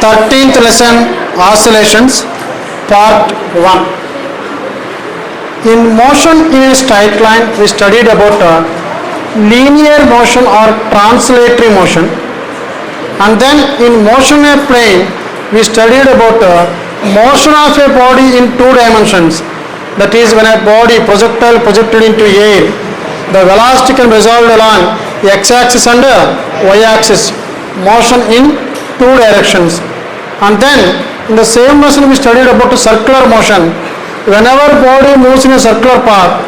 13th lesson, Oscillations, Part 1. In motion in a straight line, we studied about linear motion or translatory motion. And then in motion in a plane, we studied about motion of a body in two dimensions. That is, when a body projectile projected into air, the velocity can be resolved along x-axis and y-axis, motion in two directions. And then in the same lesson we studied about circular motion. Whenever body moves in a circular path,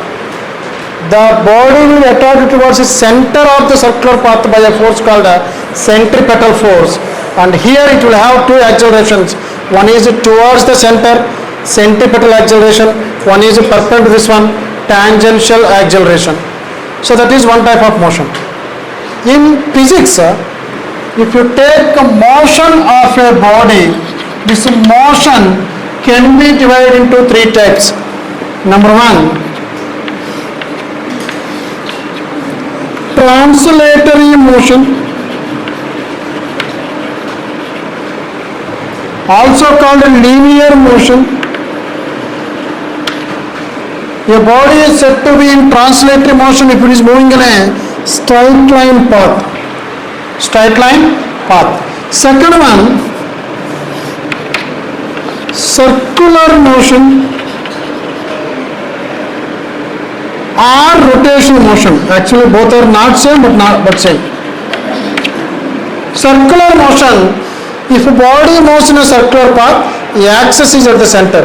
the body will attract towards the center of the circular path by a force called a centripetal force. And here it will have two accelerations. One is towards the center, centripetal acceleration. One is perpendicular to this one, tangential acceleration. So that is one type of motion. In physics, if you take a motion of a body, this motion can be divided into three types. Number one, translatory motion, also called a linear motion. A body is said to be in translatory motion if it is moving in a straight line path. Straight line path. Second one, circular motion or rotational motion. Actually both are not same but same. Circular motion, if a body moves in a circular path, the axis is at the center.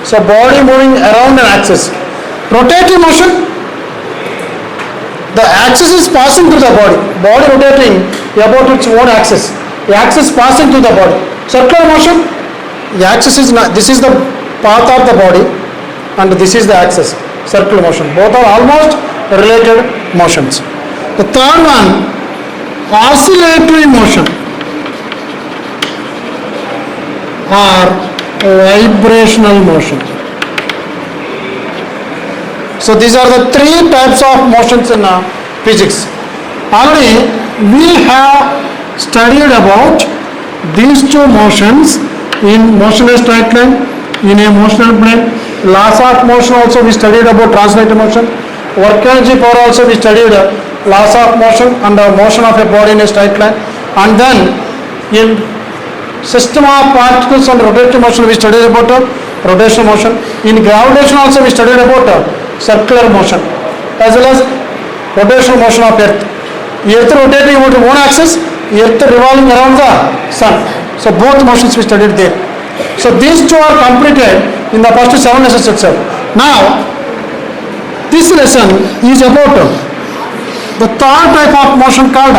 So body moving around an axis. Rotating motion, the axis is passing through the body. Body rotating about its own axis. The axis passing through the body. Circular motion, the axis is not, this is the path of the body and this is the axis. Circular motion. Both are almost related motions. The third one, oscillatory motion or vibrational motion. So these are the three types of motions in physics. Already we have studied about these two motions in motionless straight line, in a motional plane. Laws of motion also we studied about translated motion. Work energy power also we studied laws of motion and the motion of a body in a straight line. And then in system of particles and rotating motion we studied about rotational motion. In gravitation also we studied about circular motion as well as rotational motion of earth. Earth rotating about one axis, earth revolving around the sun. So both motions we studied there. So these two are completed in the first 7 lessons itself. Now this lesson is about the third type of motion called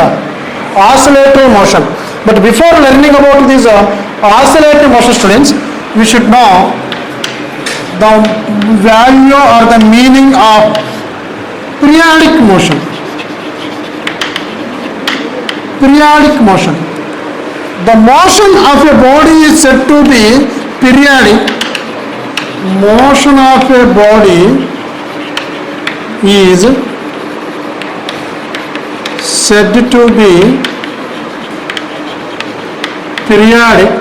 oscillatory motion. But before learning about these oscillatory motion, students, we should know the value or the meaning of periodic motion. Periodic motion. The motion of a body is said to be periodic. Motion of a body is said to be periodic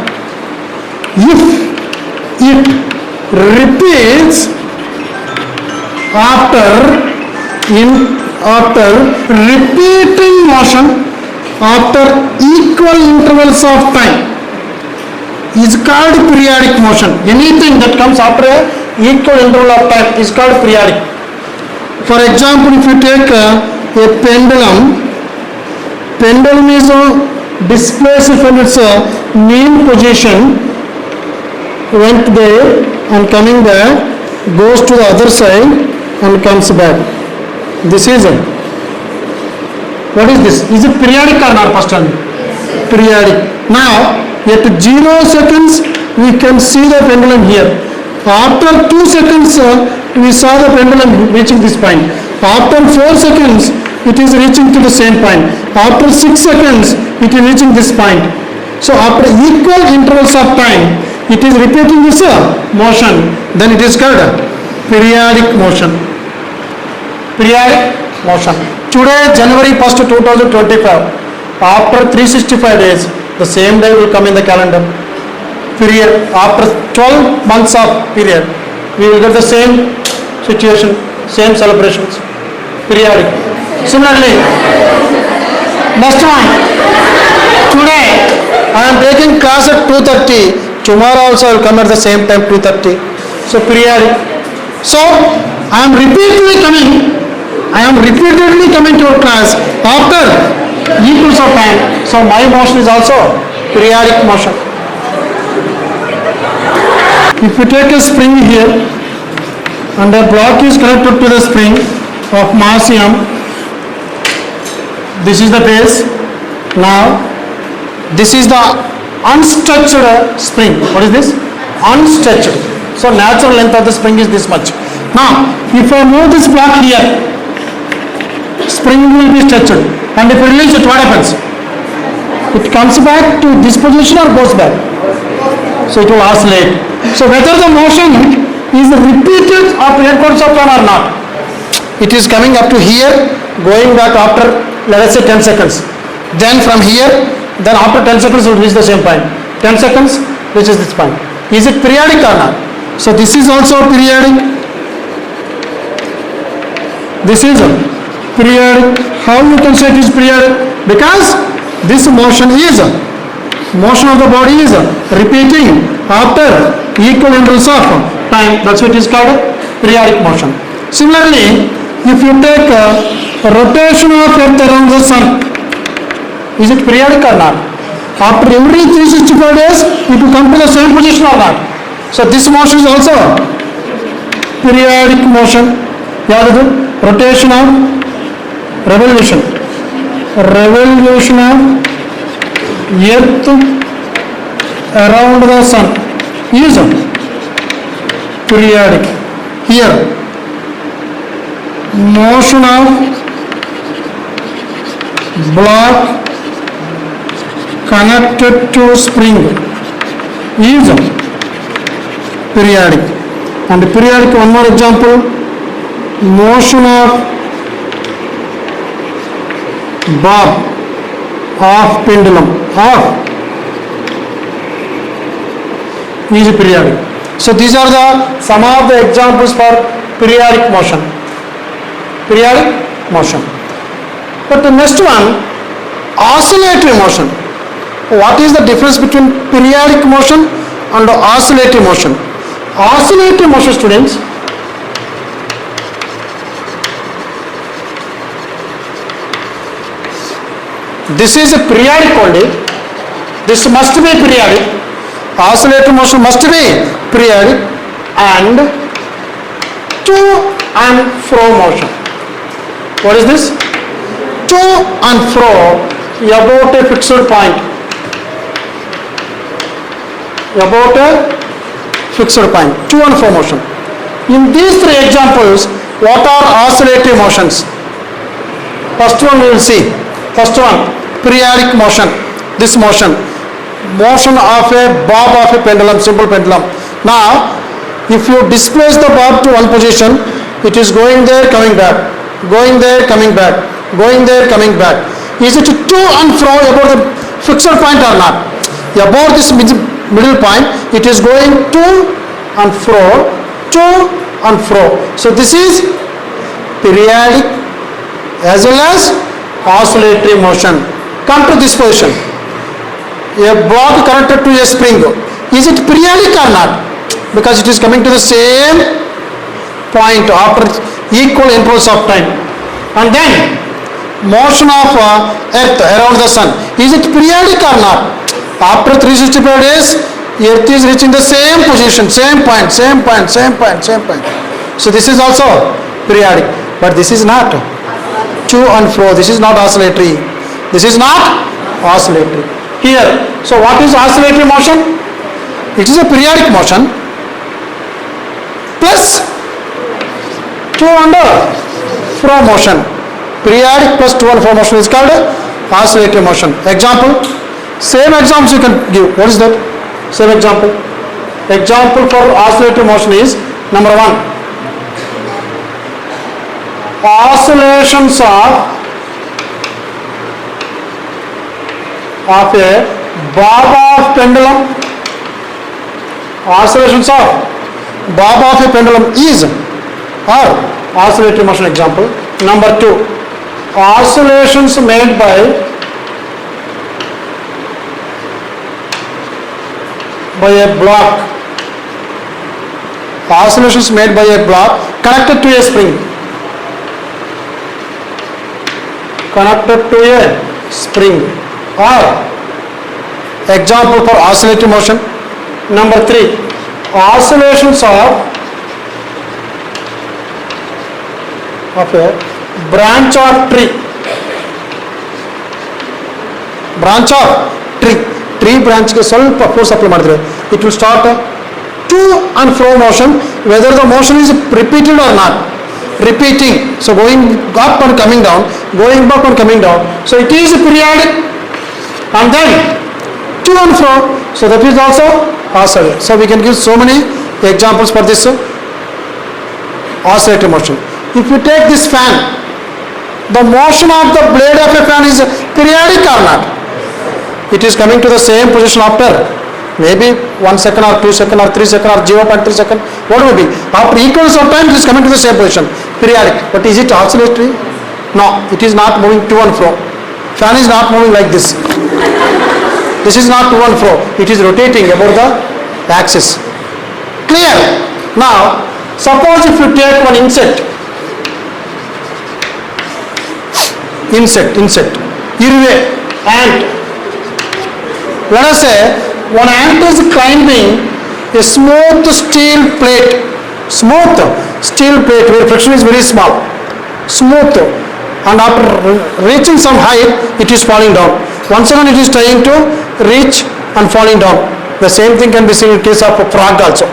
if it repeats after repeating motion after equal intervals of time is called periodic motion. Anything that comes after a equal interval of time is called periodic. For example, if you take a pendulum is displaced from its mean position, went there and coming back, goes to the other side and comes back. This is it. What is this? Is it periodic or not? First one. Periodic. Now at 0 seconds we can see the pendulum here. After 2 seconds we saw the pendulum reaching this point. After 4 seconds it is reaching to the same point. After 6 seconds it is reaching this point. So after equal intervals of time it is repeating this motion, then it is called periodic motion. Periodic motion. Today, January 1st, 2025, after 365 days, the same day will come in the calendar. period, after 12 months of period, we will get the same situation, same celebrations, periodic. Similarly, next one, today I am taking class at 2:30, tomorrow also I will come at the same time 2:30, so periodic. So I am repeatedly coming to a class after equals of time, so my motion is also periodic motion. If you take a spring here and a block is connected to the spring of mass m, this is the base. Now this is the unstretched spring. What is this? Unstretched. So natural length of the spring is this much. Now if I move this block here, spring will be stretched, and if I release it, what happens? It comes back to this position or goes back? So it will oscillate. So whether the motion is repeated after equals of time or not, it is coming up to here, going back after, let us say, 10 seconds. Then from here, then after 10 seconds it will reach the same point. 10 seconds reaches this point. Is it periodic or not? So this is also periodic. This is periodic. How you can say it is periodic? Because this motion of the body is repeating after equal intervals of time. That's what is called periodic motion. Similarly, if you take a rotation of Earth around the sun, is it periodic or not? After every 365 days, it will come to the same position or not? So this motion is also periodic motion. Rotation of revolution of Earth around the sun is periodic. Here, motion of block connected to spring is periodic. And periodic, one more example, motion of bob of pendulum is periodic. So these are the some of the examples for periodic motion. But the next one, oscillatory motion. What is the difference between periodic motion and oscillatory motion? Oscillatory motion, students, this is a periodic only. This must be periodic. Oscillatory motion must be periodic, and to and fro motion. What is this? To and fro about a fixed point. About a fixed point. To and fro motion. In these three examples, what are oscillatory motions? First one we will see. First one, periodic motion. This motion of a bob of a pendulum, simple pendulum. Now, if you displace the bob to one position, it is going there, coming back, going there, coming back, going there, coming back. Is it to and fro about the fixed point or not? About this middle point, it is going to and fro, to and fro. So this is periodic as well as oscillatory motion. Come to this position. A block connected to a spring. Is it periodic or not? Because it is coming to the same point after equal intervals of time. And then motion of Earth around the sun. Is it periodic or not? After 365 days, Earth is reaching the same position, same point. So this is also periodic, but this is not to and fro. This is not oscillatory. Here, so what is oscillatory motion? It is a periodic motion plus to and fro motion. Periodic plus to and fro motion is called oscillatory motion. Example, same examples you can give. What is that? Same example. Example for oscillatory motion is number 1. Oscillations of a bob of pendulum Oscillations of bob of a pendulum is or oscillatory motion example. Number 2, oscillations made by a block. Oscillations made by a block connected to a spring. Connected to a spring. Or example for oscillatory motion. Number 3, oscillations of a branch of tree. Branch of tree branch ಗೆ ಸ್ವಲ್ಪ force apply ಮಾಡಿದ್ರೆ it will start to and fro motion, whether the motion is repeated or not. Repeating, so going up and coming down, going back and coming down, so it is periodic, and then to and fro, so that is also oscillatory. So we can give so many examples for this oscillatory motion. If you take this fan, the motion of the blade of a fan is periodic or not? It is coming to the same position after maybe 1 second or 2 second or 3 second or 0.3 second, what will be? After equals of time it is coming to the same position, periodic. But is it oscillatory? No, it is not moving to and fro. Fan is not moving like this. This is not to and fro. It is rotating about the axis. Clear? Now, suppose if you take one insect, irve, ant. Let us say one ant is climbing a smooth steel plate where friction is very small, smooth, and after reaching some height it is falling down. Once again it is trying to reach and falling down. The same thing can be seen in case of a frog also.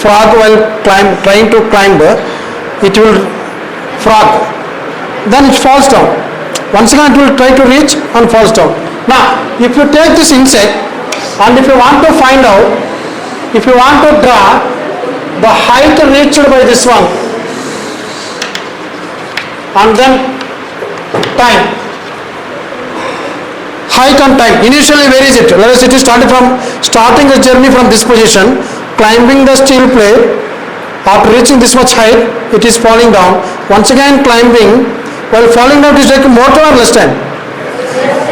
Frog while trying to climb, it will frog, then it falls down. Once again it will try to reach and falls down. Now if you take this insect and if you want to find out, if you want to draw the height reached by this one and then time, height and time, initially where is it? Let us say it is starting the journey from this position, climbing the steel plate, after reaching this much height it is falling down. Once again climbing, while falling down it is taking more time or less time?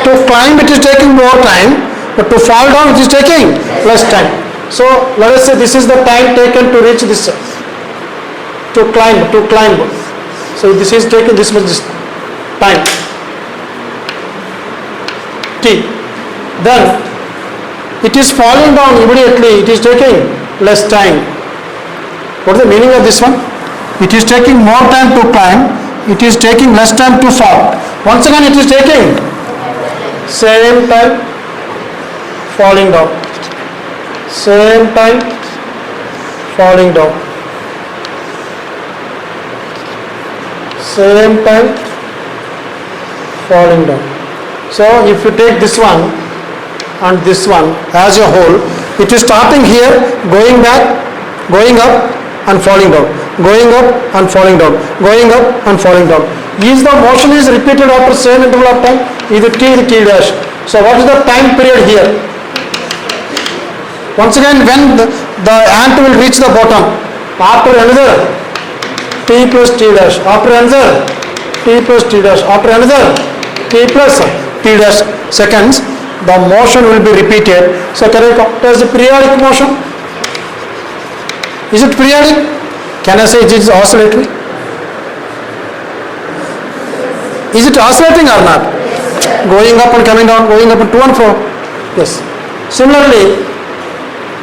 To climb it is taking more time, but to fall down it is taking less time. So let us say this is the time taken to reach this, to climb. So this is taking this much time, t. Then it is falling down immediately, it is taking less time. What is the meaning of this one? It is taking more time to climb, it is taking less time to fall. Once again it is taking same time falling down, same time falling down, same time falling down. So if you take this one and this one as a whole, it is starting here, going back, going up and falling down, going up and falling down, going up and falling down. Is the motion is repeated after same interval of time? Either t is t dash. So what is the time period here? Once again when the ant will reach the bottom, after another t plus t dash, after another t plus t dash, after another t plus t dash seconds, the motion will be repeated. So can I count as a periodic motion? Is it periodic? Can I say it is oscillatory? Is it oscillating or not? Going up and coming down, going up and to and fro. Yes. Similarly,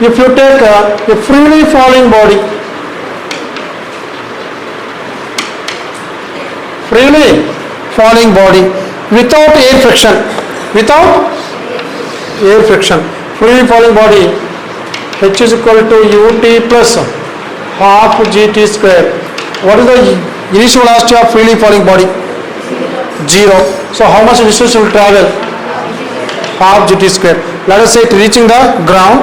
if you take a freely falling body, without air friction, freely falling body, h is equal to ut plus half gt square. What is the initial velocity of freely falling body? 0. So how much distance will travel? Half gt square. Let us say it reaching the ground.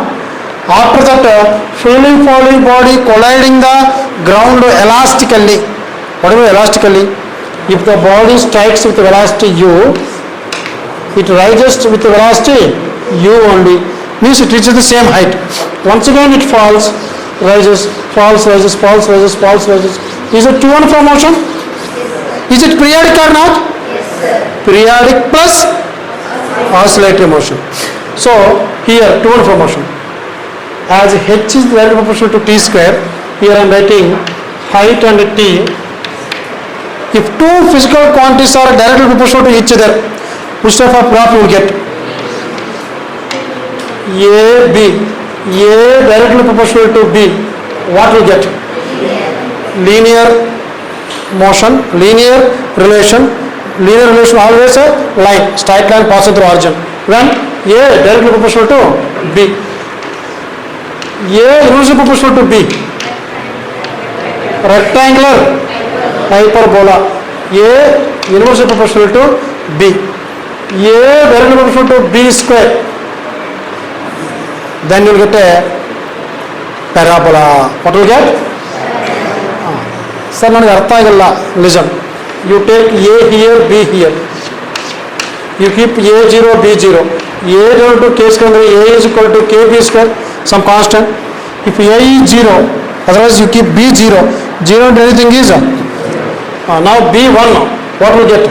After that, freely falling body colliding the ground elastically. What is elastically? If the body strikes with velocity u, it rises with velocity u only. means it reaches the same height. Once again it falls, rises, falls, rises, falls, rises, falls, rises. Is it to and fro motion? Is it periodic or not? Periodic plus oscillatory motion. So here to and fro motion. As h is directly proportional to t square, here I am writing height and t. If two physical quantities are directly proportional to each other, which type of graph you will get? A, B. A directly proportional to B. What will get? Linear motion, linear relation. Linear relation always a line, straight line passing through origin. When A directly proportional to B. A inversely proportional to B. Rectangular hyperbola. A inversely proportional to B. A directly proportional to B square. Then you will get a parabola. What will you get? Sir, listen. You take A here, B here. You keep A0, B0. A equal to K square, A is equal to KB square, some constant. If A is 0, otherwise you keep B0. 0 into anything is. Now B1, what will get?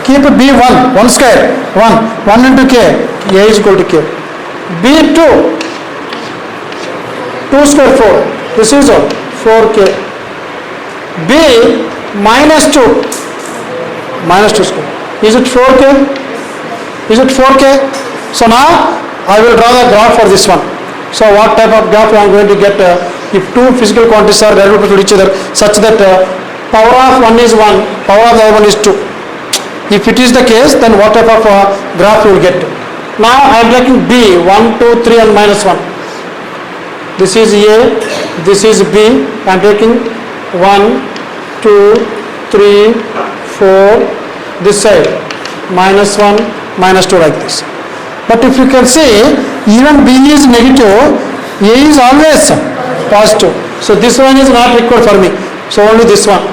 Keep B1, 1 square, 1. 1 into K, A is equal to K. B2, 2 square 4. This is 4K. B minus 2 square. Is it 4K? Is it 4K? So now I will draw the graph for this one. So what type of graph I am going to get if two physical quantities are relative to each other such that power of one is 1, power of the other one is 2. If it is the case, then what type of graph you will get? Now I am taking B, 1, 2, 3 and minus 1. This is A, this is B. I am taking 1, 2, 3, 4, this side, minus 1, minus 2 like this. But if you can see, even B is negative, A is always positive. So this one is not required for me. So only this one.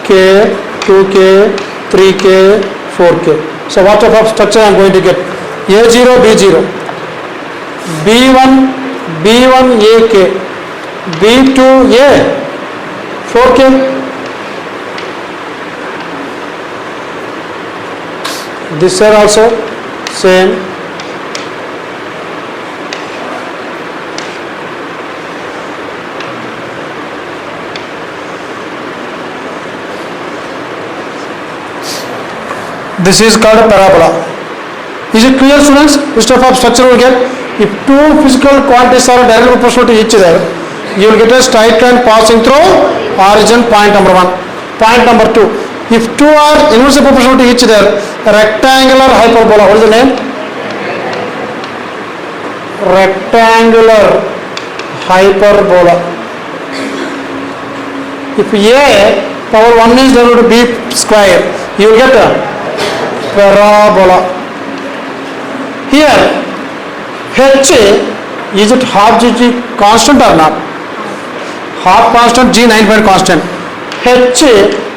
K, 2K, 3K, 4K. So what type of structure I am going to get? A0, B0. B1, AK. B2, A. 4K. This side also same. This is called a parabola. Is it clear, students? Which type of structure we will get? If two physical quantities are directly proportional to each other, you will get a straight line passing through origin, point number 1. Point number 2. If two are inversely proportional to each other, rectangular hyperbola. What is the name? Rectangular hyperbola. If A power 1 is equal to B square, you will get a parabola. Here H, is it half G constant or not? Half constant, G 9 point constant. H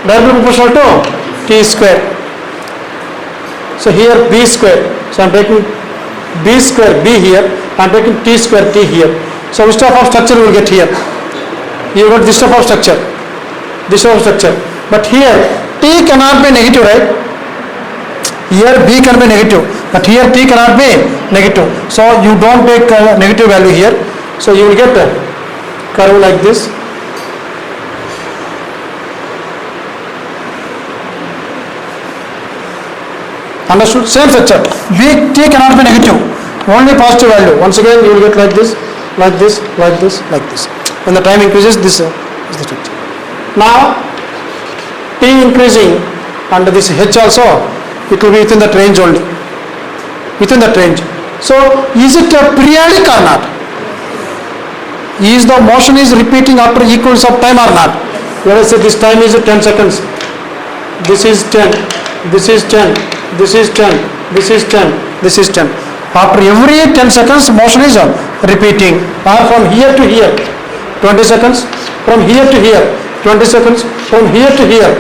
directly proportional to T square. So here B square. So I am taking B square B here. I am taking T square T here. So which type of structure we will get here? You got this type of structure. This type of structure. But here T cannot be negative, right? Here B can be negative, but here T cannot be negative. So you don't take a negative value here. So you will get a curve like this. Understood? Same structure. B, T cannot be negative. Only positive value. Once again you will get like this, like this, like this, like this. When the time increases, this is the structure. Now T increasing and this H also, it will be within that range only. Within that range. So is it a periodic or not? Is the motion is repeating after equals of time or not? Let us say this time is 10 seconds. This is 10. This is 10. This is 10. This is 10. This is 10. After every 10 seconds motion is repeating. Or from here to here 20 seconds. From here to here 20 seconds. From here to here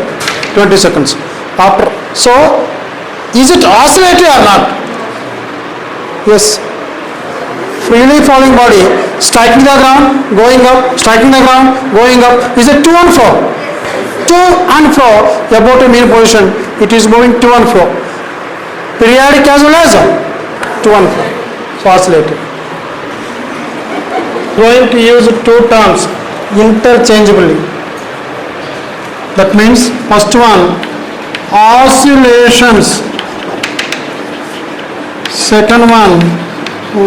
20 seconds. After, so is it oscillatory or not? Yes. Freely falling body, striking the ground, going up, striking the ground, going up, is a to and fro. To and fro about a mean position, it is moving to and fro. Periodic as well as to and fro. So oscillating. Going to use two terms interchangeably. That means first one, oscillations. Second one,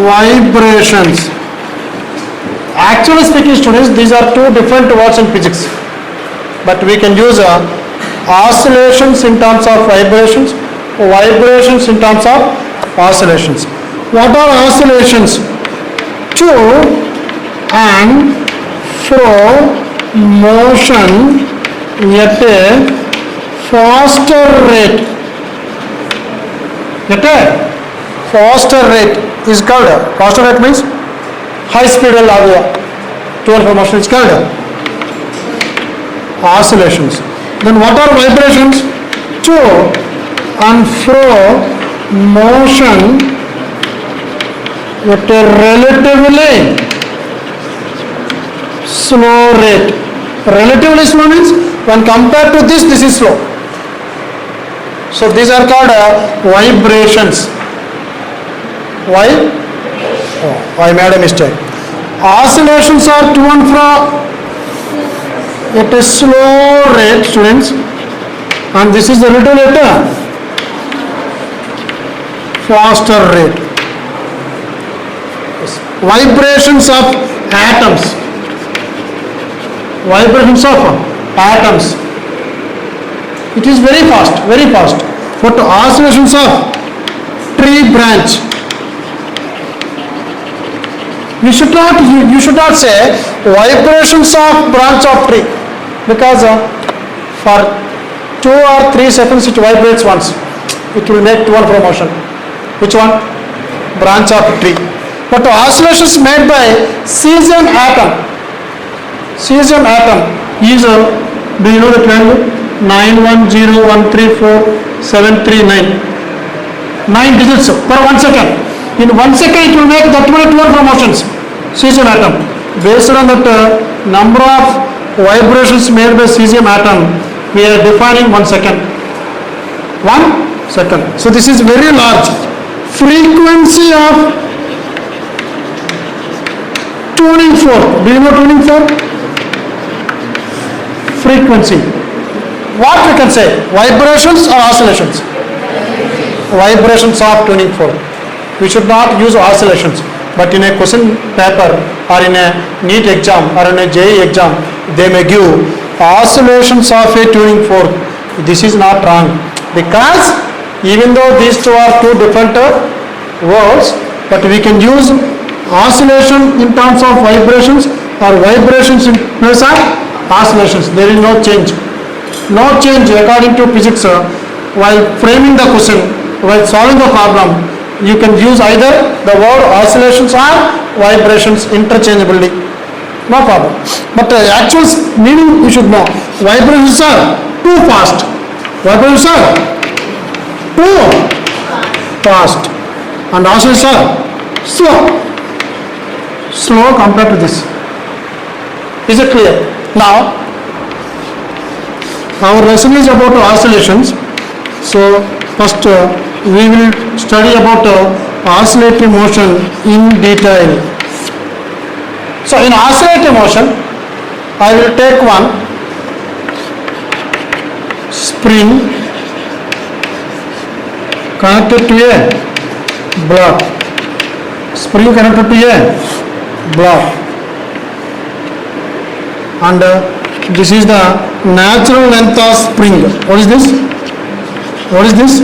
vibrations. Actually speaking, students, these are two different words in physics, but we can use oscillations in terms of vibrations, vibrations in terms of oscillations. What are oscillations? To and fro motion at a faster rate. At a faster rate is called, faster rate means high speed to and fro motion is called oscillations. Then what are vibrations? To and fro motion at a relatively slow rate. Relatively slow means when compared to this is slow. So these are called vibrations. Why? Oh, I made a mistake. Oscillations are to and fro at a slow rate, students, and this is a little at a faster rate. Yes. Vibrations of atoms. Vibrations of atoms. It is very fast, very fast. But oscillations of tree branch. You should not say vibrations of branch of tree, because for 2 or 3 seconds it vibrates once. It will make to and fro motion. Which one? Branch of tree. But oscillations made by cesium atom. Cesium atom is do you know the value? 910134739. 9 digits per 1 second. In 1 second it will make that many to and fro motions. Cesium atom. Based on that number of vibrations made by cesium atom, we are defining 1 second. 1 second. So this is very large. Frequency of tuning fork. Do you know tuning fork? Frequency. What we can say? Vibrations or oscillations? Vibrations of tuning fork. We should not use oscillations, but in a question paper or in a NEET exam or in a JEE exam, they may give oscillations of a tuning fork. This is not wrong, because even though these two are two different words, but we can use oscillation in terms of vibrations or vibrations in place of oscillations. There is no change. No change according to physics. While framing the question, while solving the problem, you can use either the word oscillations or vibrations interchangeably. No problem. But actual meaning you should know. Vibrations are too fast. Vibrations are too fast. And oscillations are slow. Slow compared to this. Is it clear? Now, our lesson is about oscillations. So, first we will study about oscillatory motion in detail. So, in oscillatory motion, I will take one spring connected to a block. Spring connected to a block. And this is the natural length of spring. What is this? What is this?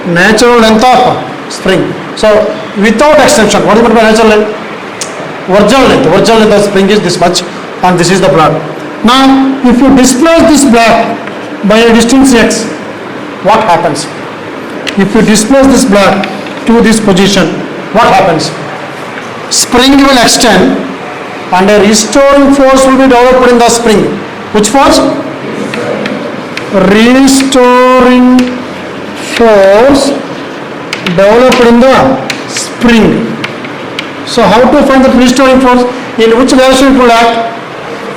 Natural length of spring. So without extension, what do you mean by natural length? Original length. Original length of spring is this much, and this is the block. Now, if you displace this block by a distance x, what happens? If you displace this block to this position, what happens? Spring will extend and a restoring force will be developed in the spring. Which force? Restoring force developed in the spring. So how to find the restoring force? In which direction it will act?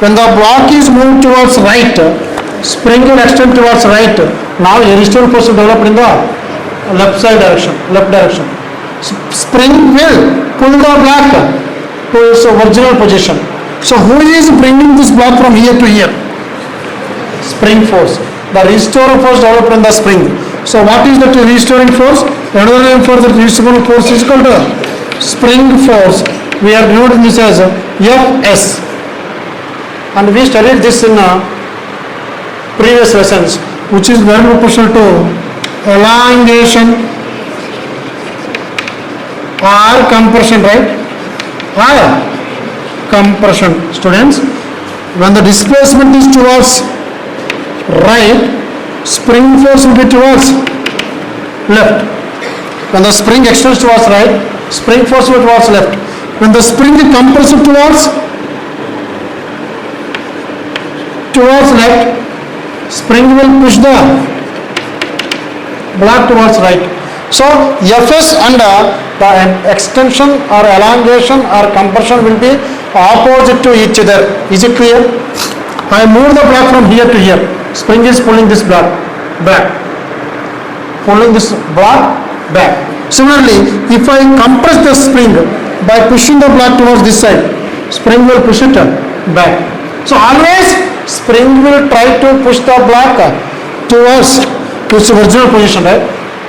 When the block is moved towards right, spring will extend towards right. Now a restoring force will develop in the left direction. Spring will pull the block to its original position. So who is bringing this block from here to here? Spring force. The restoring force developed in the spring. So what is that restoring force? Another name for the restoring force is called spring force. We are denoting this as Fs. And we studied this in previous lessons, which is very proportional to elongation or compression, right? Or compression. Students, when the displacement is towards right, spring force will be towards left. When the spring extends towards right, spring force will be towards left. When the spring compresses towards left, spring will push the block towards right. So Fs and the extension or elongation or compression will be opposite to each other. Is it clear? I move the block from here to here. Spring is pulling this block back. Pulling this block back. Similarly, if I compress the spring by pushing the block towards this side, spring will push it back. So always spring will try to push the block towards its original position, right?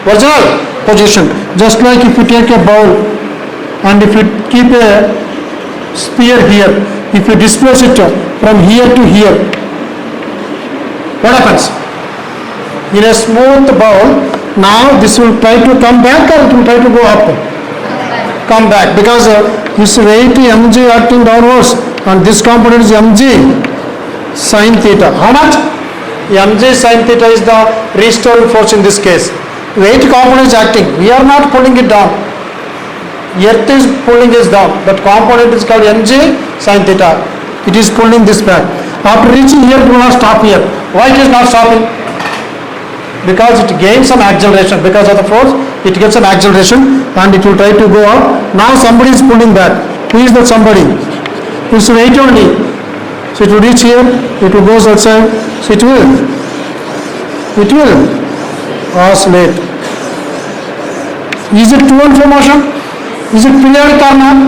Original position. Just like if you take a bowl and if you keep a spear here, if you displace it from here to here, what happens? In a smooth bowl, now this will try to come back or it will try to go up? Come back, because this weight mg acting downwards and this component is mg sin theta. How much? Mg sin theta is the restoring force in this case. Weight component is acting. We are not pulling it down. Earth is pulling this down. That component is called mg sin theta. It is pulling this back. After reaching here, it will not stop here. Why it is not stopping? Because it gains some acceleration. Because of the force, it gets an acceleration and it will try to go up. Now somebody is pulling back. Who is that somebody? It's weight only. So it will reach here, it will go outside. So it will oscillate. Is it to and fro motion? Is it periodic or not?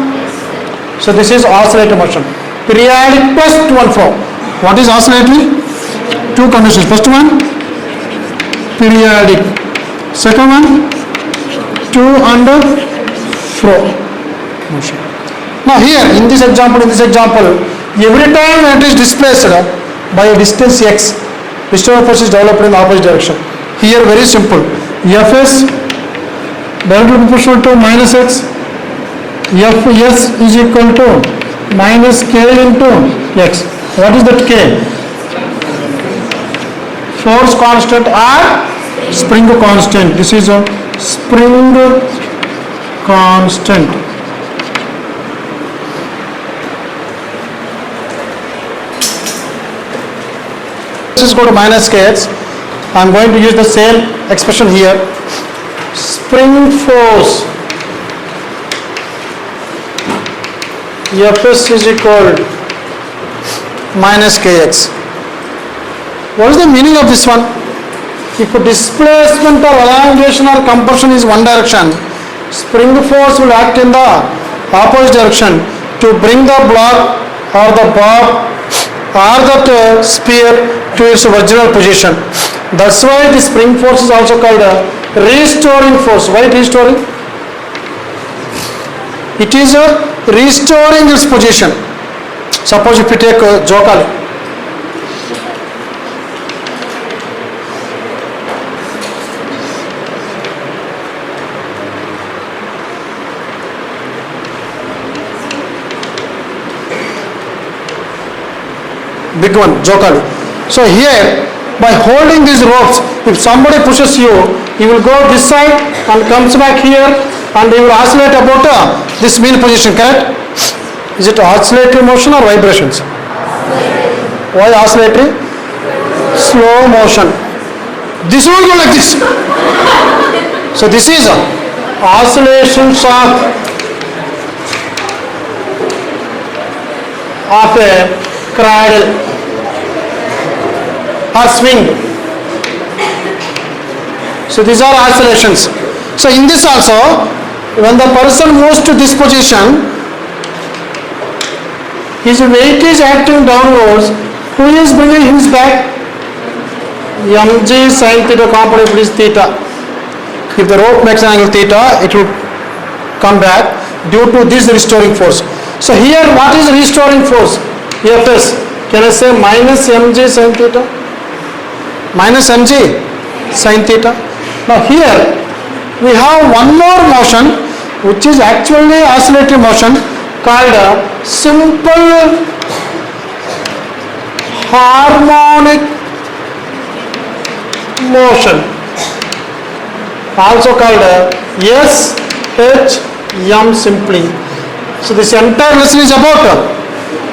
So this is oscillator motion. Periodic plus to and fro. What is oscillatory? Two conditions. First one, periodic. Second one, to and fro motion. Now here in this example, every time it is displaced by a distance x, restoring force is developed in the opposite direction. Here very simple. Fs directly proportional to minus x. Fs is equal to minus k into x. What is that k? Force constant or spring constant. This is a spring constant. This is equal to minus kx. I am going to use the same expression here. Spring force Fs is equal to minus kx. What is the meaning of this one? If displacement or elongation or compression is one direction, spring force will act in the opposite direction to bring the block or the bar or that sphere to its original position. That's why the spring force is also called a restoring force. Why restoring? It is restoring its position. Suppose if you take jokali. Big one, jokali. So here, by holding these ropes, if somebody pushes you, you will go this side and comes back here and you will oscillate about this mean position, correct? Is it oscillatory motion or vibrations? Why oscillatory? Slow motion. This will go like this. So this is oscillations of a cradle or swing. So these are oscillations. So in this also, when the person moves to this position, his weight is acting downwards. Who is bringing his back? Mg sin theta component is theta. If the rope makes an angle theta, it will come back due to this restoring force. So here what is restoring force? Fs. Can I say minus mg sin theta? Minus mg sin theta. Now here we have one more motion which is actually oscillatory motion called simple harmonic motion, also called SHM simply. So this entire lesson is about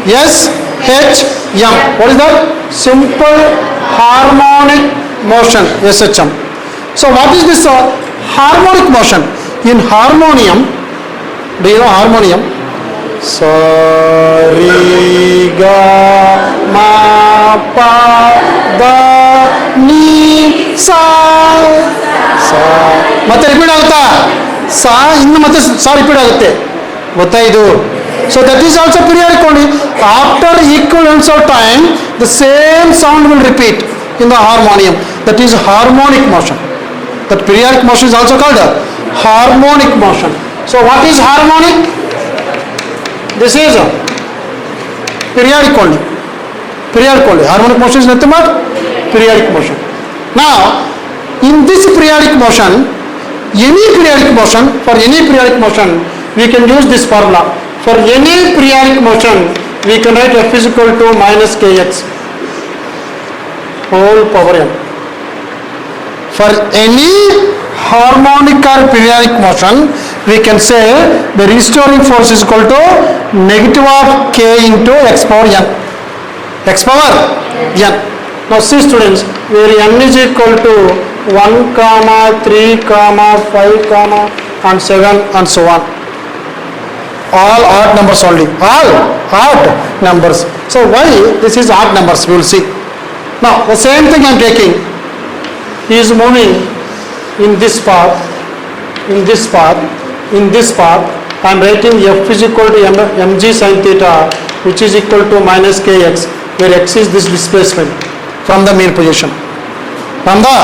SHM. What is that? Simple harmonic motion, SHM. So what is this harmonic motion? In harmonium, do you know harmonium? Sa re ga ma pa da ni sa sa. ಮತ್ತೆ repeat ಆಗುತ್ತಾ? ಸಾ ಇನ್ನು ಮತ್ತೆ ಸಾ repeat ಆಗುತ್ತೆ, ಗೊತ್ತಾಯ್ತು? So that is also periodic only. After equivalence of time, the same sound will repeat in the harmonium. That is harmonic motion. That periodic motion is also called harmonic motion. So what is harmonic? This is periodic only. Periodic only. Harmonic motion is nothing but periodic motion. Now, in this periodic motion, any periodic motion, for any periodic motion, we can use this formula. For any periodic motion, we can write F is equal to minus kx whole power n. For any harmonic or periodic motion, we can say the restoring force is equal to negative of k into x power n. X power n. Now see students, where n is equal to 1, 3, 5, and 7 and so on. All odd numbers only. All odd numbers. So why this is odd numbers? We will see. Now the same thing I am taking. He is moving in this path, in this path, in this path. I am writing F is equal to mg sin theta, which is equal to minus kx, where x is this displacement from the mean position. From the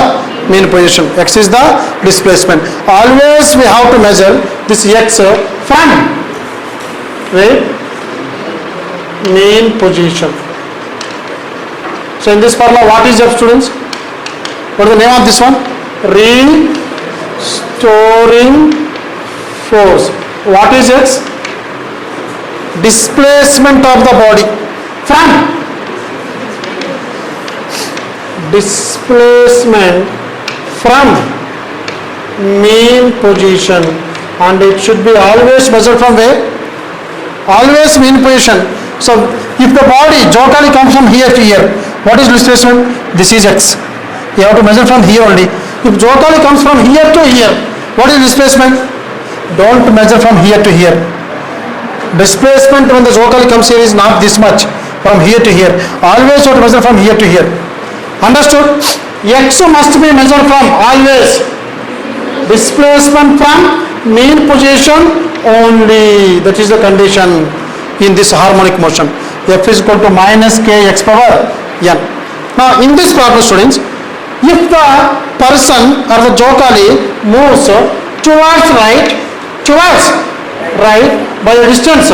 mean position, x is the displacement. Always we have to measure this x from mean position. So in this formula, what is F, students? What is the name of this one? Restoring force. What is X? Displacement of the body from displacement from mean position, and it should be always measured from where? Always mean position. So if the body jocally comes from here to here, what is displacement? This is x. You have to measure from here only. If jocally comes from here to here, what is displacement? Don't measure from here to here. Displacement when the jocally comes here is not this much from here to here. Always you have to measure from here to here. Understood? X must be measured from always displacement from mean position only. That is the condition in this harmonic motion. F is equal to minus k x power n. Now in this problem, students, if the person or the jocally moves towards right by a distance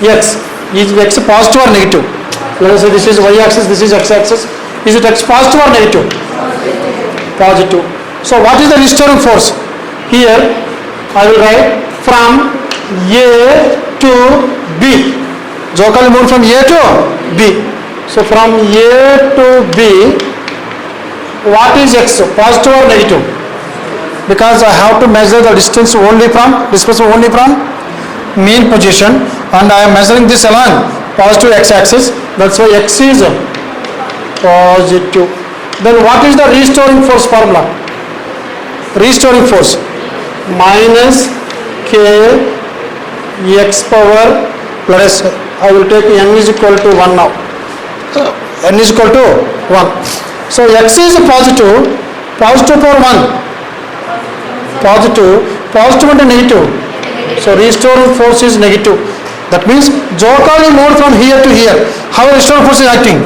x, is x positive or negative? Let us say this is y axis, this is x axis. Is it x positive or negative? Positive. So what is the restoring force? Here I will write from A to B. Jocally moved from A to B. So from A to B, what is x? Positive or negative? Because I have to measure the distance only from displacement only from mean position, and I am measuring this along positive x axis. That's why x is positive. Then what is the restoring force formula? restoring force minus k x power, let us, I will take n is equal to 1 now. N is equal to 1. So x is positive, positive for 1, positive, positive and negative. So restoring force is negative. That means Jokauli moved from here to here. How restoring force is acting?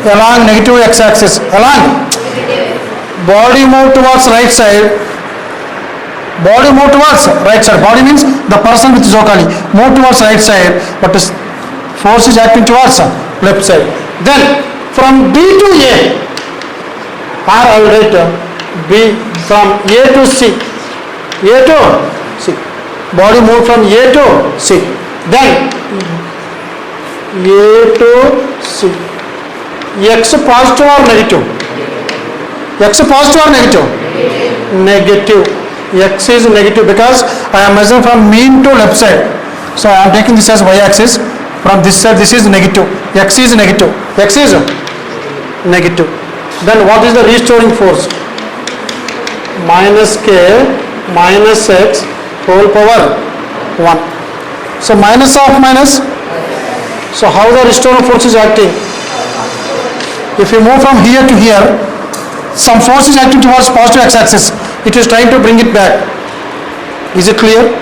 Along negative x-axis. Along. Body move towards right side. Body move towards right side. Body means the person with Jokauli move towards right side, but force is acting towards left side. Then from B to A, or I will write B from A to C. A to C. Body move from A to C. Then A to C. X positive or negative? X positive or negative? Negative. X is negative because I am measuring from mean to left side. So I am taking this as y-axis. From this side, this is negative. X is negative. X is negative. Then what is the restoring force? Minus k minus x whole power 1. So minus of minus. So how the restoring force is acting? If you move from here to here, some force is acting towards positive x-axis. It is trying to bring it back. Is it clear?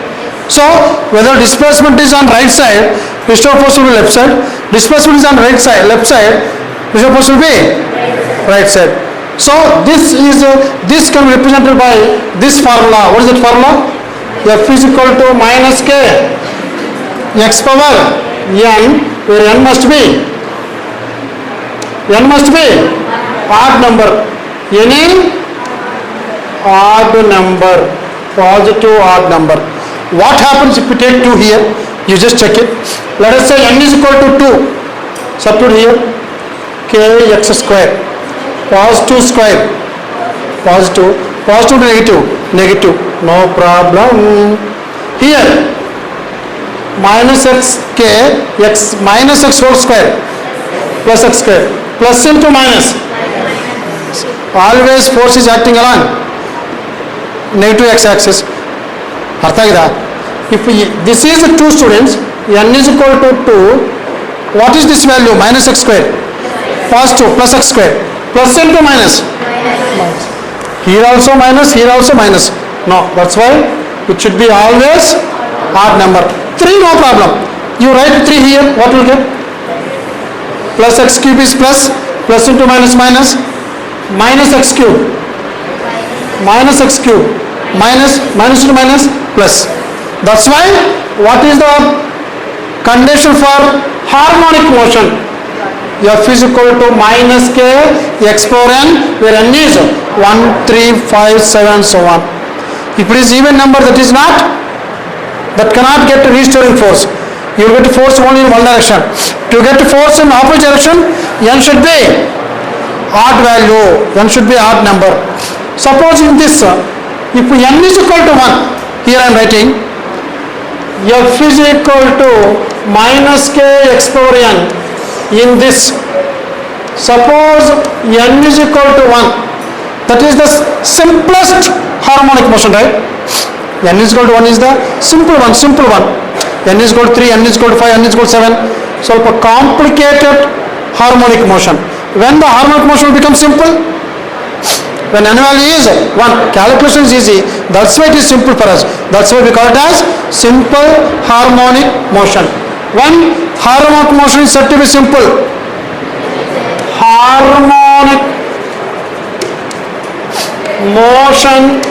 So whether displacement is on right side, restoring force will be left side. Displacement is on right side, left side, restoring force will be right side. So this can be represented by this formula. What is that formula? F is equal to minus k x power n, where n must be odd number. Any odd number, positive odd number. What happens if we take 2 here? You just check it. Let us say n is equal to 2. Substitute here. K x square. Positive square. Positive. Positive to negative. Negative. No problem. Here. Minus x k x minus x whole square. Plus x square. Plus into minus. Always force is acting along negative x-axis. If this is 2 students, n is equal to 2, what is this value? Minus x square. Positive plus x square. Plus into minus. Here also minus, here also minus. No, that's why it should be always odd number. 3, no problem. You write 3 here, what will get? Plus x cube is plus, plus into minus minus, minus x cube, minus x cube, minus, minus into minus, plus. That's why what is the condition for harmonic motion? F is equal to minus k x power n, where n is 1, 3, 5, 7, so on. If it is even number, that cannot get restoring force. You will get force only in one direction. To get force in opposite direction, n should be odd value, n should be odd number. Suppose in this, if n is equal to 1, here I am writing, F is equal to minus k x power n. In this, suppose n is equal to 1, that is the simplest harmonic motion, right? N is equal to 1 is the simple one. N is equal to 3, n is equal to 5, n is equal to 7. So a complicated harmonic motion. When the harmonic motion will become simple? When n value is 1. Calculation is easy. That's why it is simple for us. That's why we call it as simple harmonic motion. When harmonic motion is said to be simple? Harmonic motion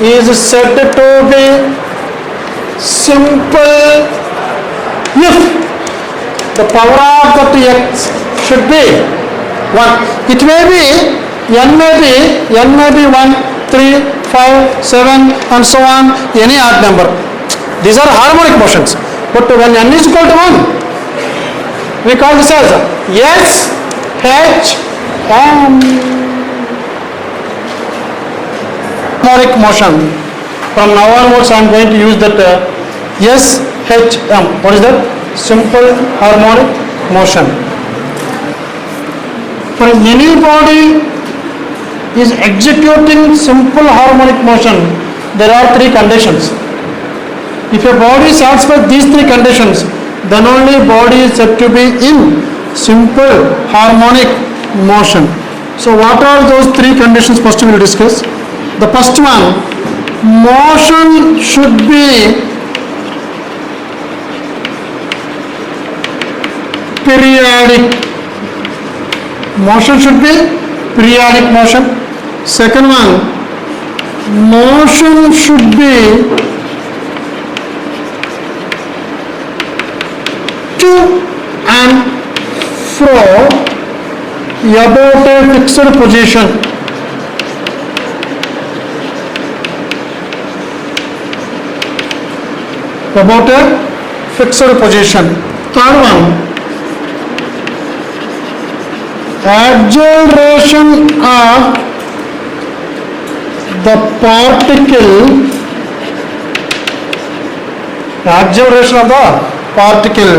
is said to be simple if the power of that x should be 1. It may be, n may be 1, 3, 5, 7 and so on, any odd number. These are harmonic motions. But when n is equal to 1, we call this as S, H, M. Harmonic motion. From now onwards, I am going to use that S, H, M. What is that? Simple harmonic motion. For any body is executing simple harmonic motion, there are three conditions. If a body satisfies these three conditions, then only body is said to be in simple harmonic motion. So what are those three conditions? First we will discuss. The first one, motion should be periodic. Motion should be periodic motion. Second one, motion should be to and fro about a fixed position. About a fixed position. Third one, acceleration of the particle, acceleration of the particle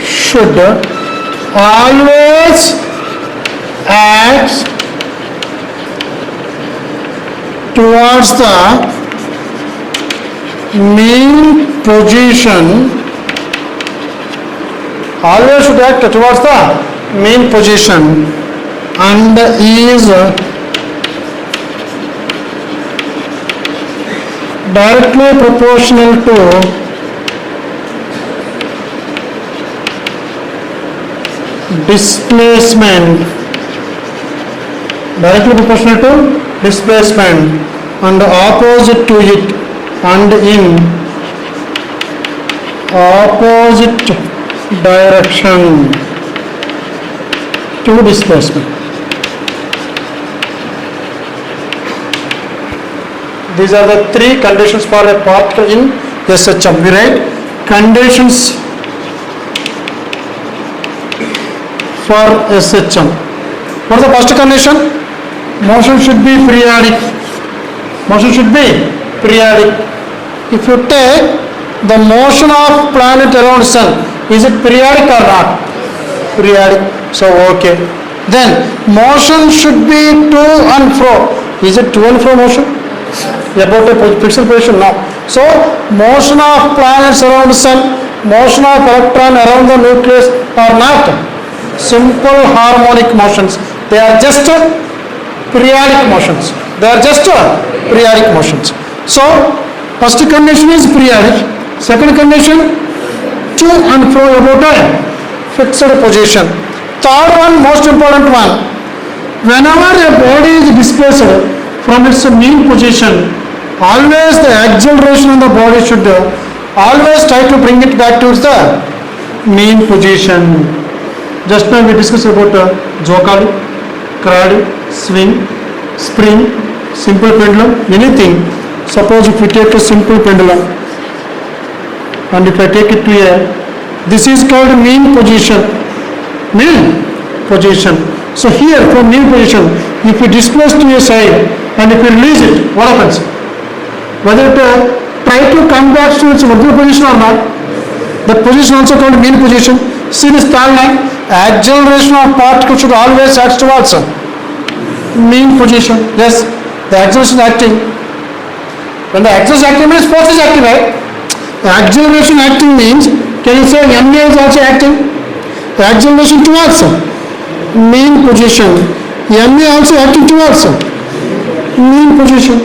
should always act towards the mean position, always should act towards the mean position and is directly proportional to displacement, directly proportional to displacement and opposite to it and in opposite direction to displacement. These are the three conditions for a particle in SHM. We write conditions for SHM. What is the first condition? Motion should be periodic. Motion should be periodic. If you take the motion of planet around sun, is it periodic or not? Periodic. So okay. Then motion should be to and fro. Is it to and fro motion? About a fixed position? No. So motion of planets around the sun, motion of electron around the nucleus are not simple harmonic motions. They are just periodic motions. They are just periodic motions. So first condition is periodic. Second condition, to and fro about a fixed position. Third one, most important one, whenever a body is displaced from its mean position, always the acceleration of the body should always try to bring it back to the mean position. Just now we discussed about jokali, cradle, swing, spring, simple pendulum, anything. Suppose if we take a simple pendulum and if I take it to a, this is called mean position. Mean position. So here from mean position, if we displace to a side and if we release it, what happens? Whether it try to come back to its original position or not, the position also called mean position. See this tall line, acceleration of particle should always act towards mean position. Yes, the acceleration acting. When the acceleration acting means force is acting, right? The acceleration acting means, can you say MA is also acting? The acceleration towards mean position. MA also acting towards mean position.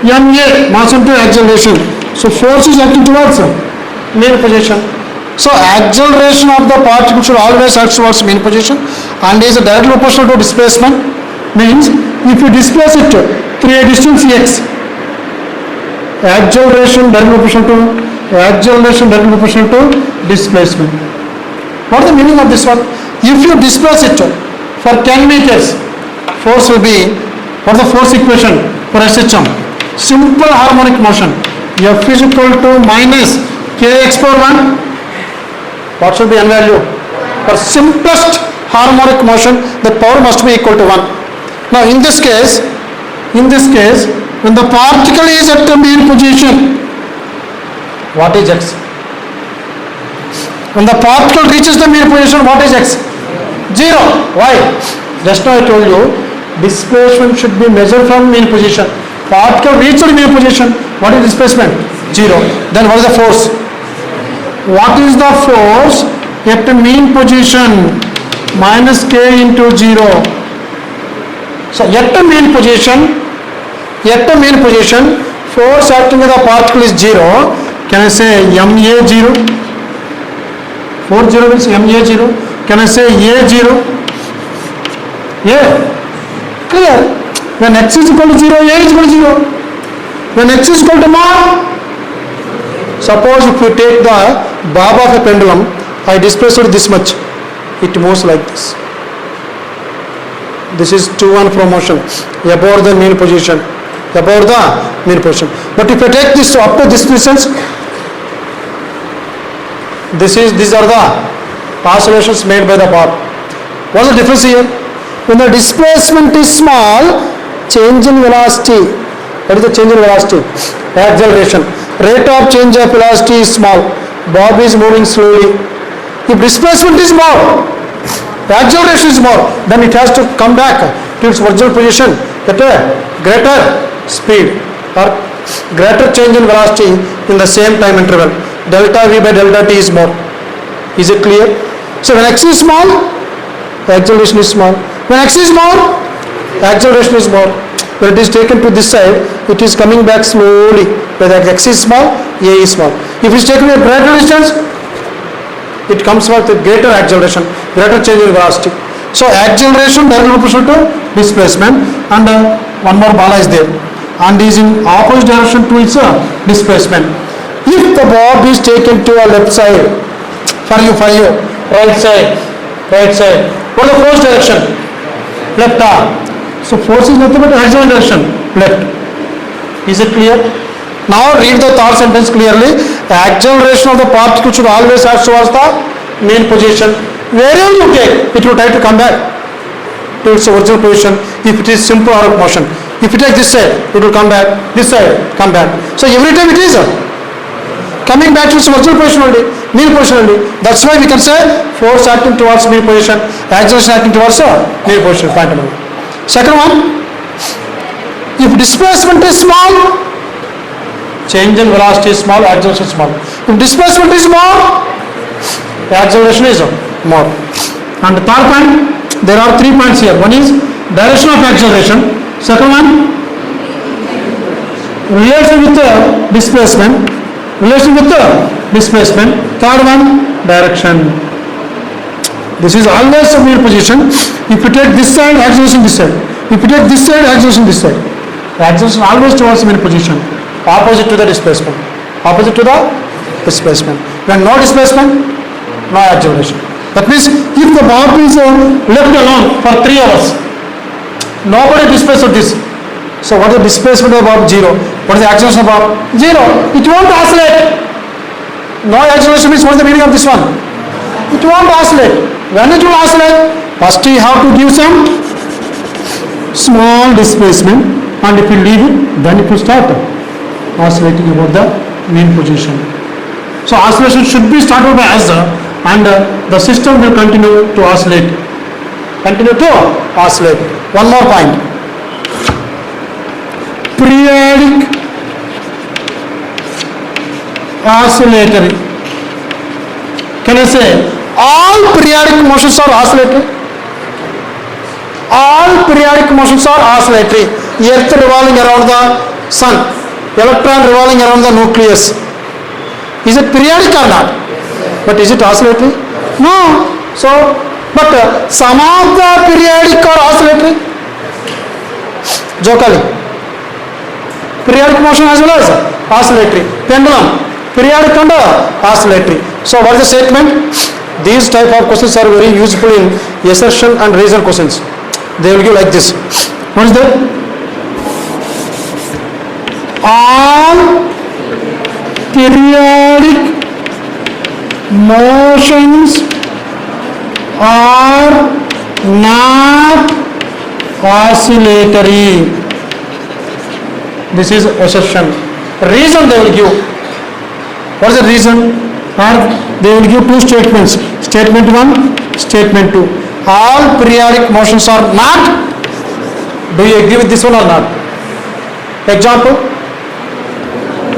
MA, mass into acceleration. So force is acting towards mean position. So acceleration of the particle should always act towards mean position and is directly proportional to displacement. Means if you displace it through a distance x, acceleration directly proportional to displacement. What is the meaning of this one? If you displace it for 10 meters, force will be, what is the force equation for SHM? Simple harmonic motion. F is equal to minus kx power 1. What should be n value? For simplest harmonic motion, the power must be equal to 1. Now in this case, when the particle is at the mean position, what is x? When the particle reaches the mean position, what is x? 0. Why? Just now I told you, displacement should be measured from mean position. Particle reached mean position. What is displacement? 0. Then what is the force? What is the force at mean position? Minus k into 0. So at the mean position, force acting on the particle is 0. Can I say MA 0? 4 0 means MA 0. Can I say A 0? Yeah. Clear. When x is equal to 0, A is equal to 0. When x is equal to mod, suppose if you take the bob of a pendulum, I displace it this much, it moves like this. This is to and fro motion above the mean position. But if I take this up to this distance, these are the oscillations made by the bob. What is the difference here? When the displacement is small, change in velocity. What is the change in velocity? Acceleration. Rate of change of velocity is small. Bob is moving slowly. If displacement is more, acceleration is more, then it has to come back to its original position at a greater speed or greater change in velocity in the same time interval. Delta V by delta T is more. Is it clear? So when x is small, acceleration is small. When x is more, acceleration is more. When it is taken to this side, it is coming back slowly. When x is small, A is small. If it is taken a greater distance, it comes with greater acceleration, greater change in velocity. So acceleration directly proportional to displacement, and one more bala is there and is in opposite direction to its displacement. If the bob is taken to a left side, for you, right side, what is the force direction? Left arm. So force is nothing but horizontal direction, left. Is it clear? Now read the third sentence clearly. The acceleration of the particle should always act towards the mean position. Wherever you take, it will try to come back to its original position if it is simple arc motion. If you take this side, it will come back, this side, come back. So every time it is coming back to its original position only, mean position only. That's why we can say force acting towards mean position, acceleration acting towards mean position. Point number. Second one, if displacement is small, change in velocity is small, acceleration is small. If displacement is more, acceleration is more. And the third point, there are 3 points here. One is direction of acceleration. Second one, relation with the displacement. Third one, direction. This is always a mean position. If you take this side, acceleration this side. If you take this side, acceleration this side. The acceleration always towards mean position, opposite to the displacement. When no displacement, no acceleration. That means if the bob is left alone for 3 hours, nobody displaces this. So what is the displacement of the bob? 0. What is the acceleration of the bob? 0. It won't oscillate. No acceleration means what is the meaning of this one? It won't oscillate. When it will oscillate, first you have to give some small displacement, and if you leave it, then it will start oscillating about the mean position. So oscillation should be started by as and the system will continue to oscillate. One more point. Periodic oscillatory. Can I say all periodic motions are oscillatory? All periodic motions are oscillatory. Earth revolving around the sun, electron revolving around the nucleus. Is it periodic or not? But is it oscillatory? No. So, but some of the periodic are oscillatory. Jokali. Periodic motion as well as oscillatory. Pendulum. Periodic and oscillatory. So, what is the statement? These type of questions are very useful in assertion and reason questions. They will give like this. What is that? All periodic motions are not oscillatory. This is assertion. Reason they will give. What is the reason? Or they will give 2 statements. Statement 1, statement 2. All periodic motions are not. Do you agree with this one or not? Example,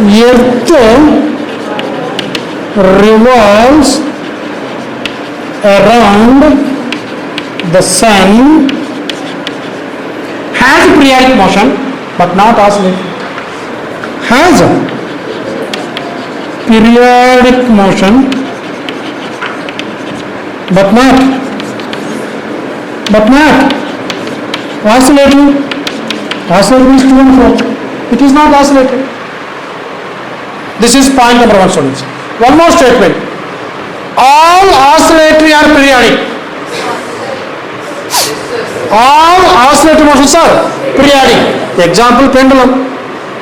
Earth revolves around the sun, has periodic motion but not oscillating. Has periodic motion but not oscillating. Oscillating is to and fro. It is not oscillating. This is point number 1, students. One more statement. All oscillatory are periodic. All oscillatory motions are periodic. Example, pendulum.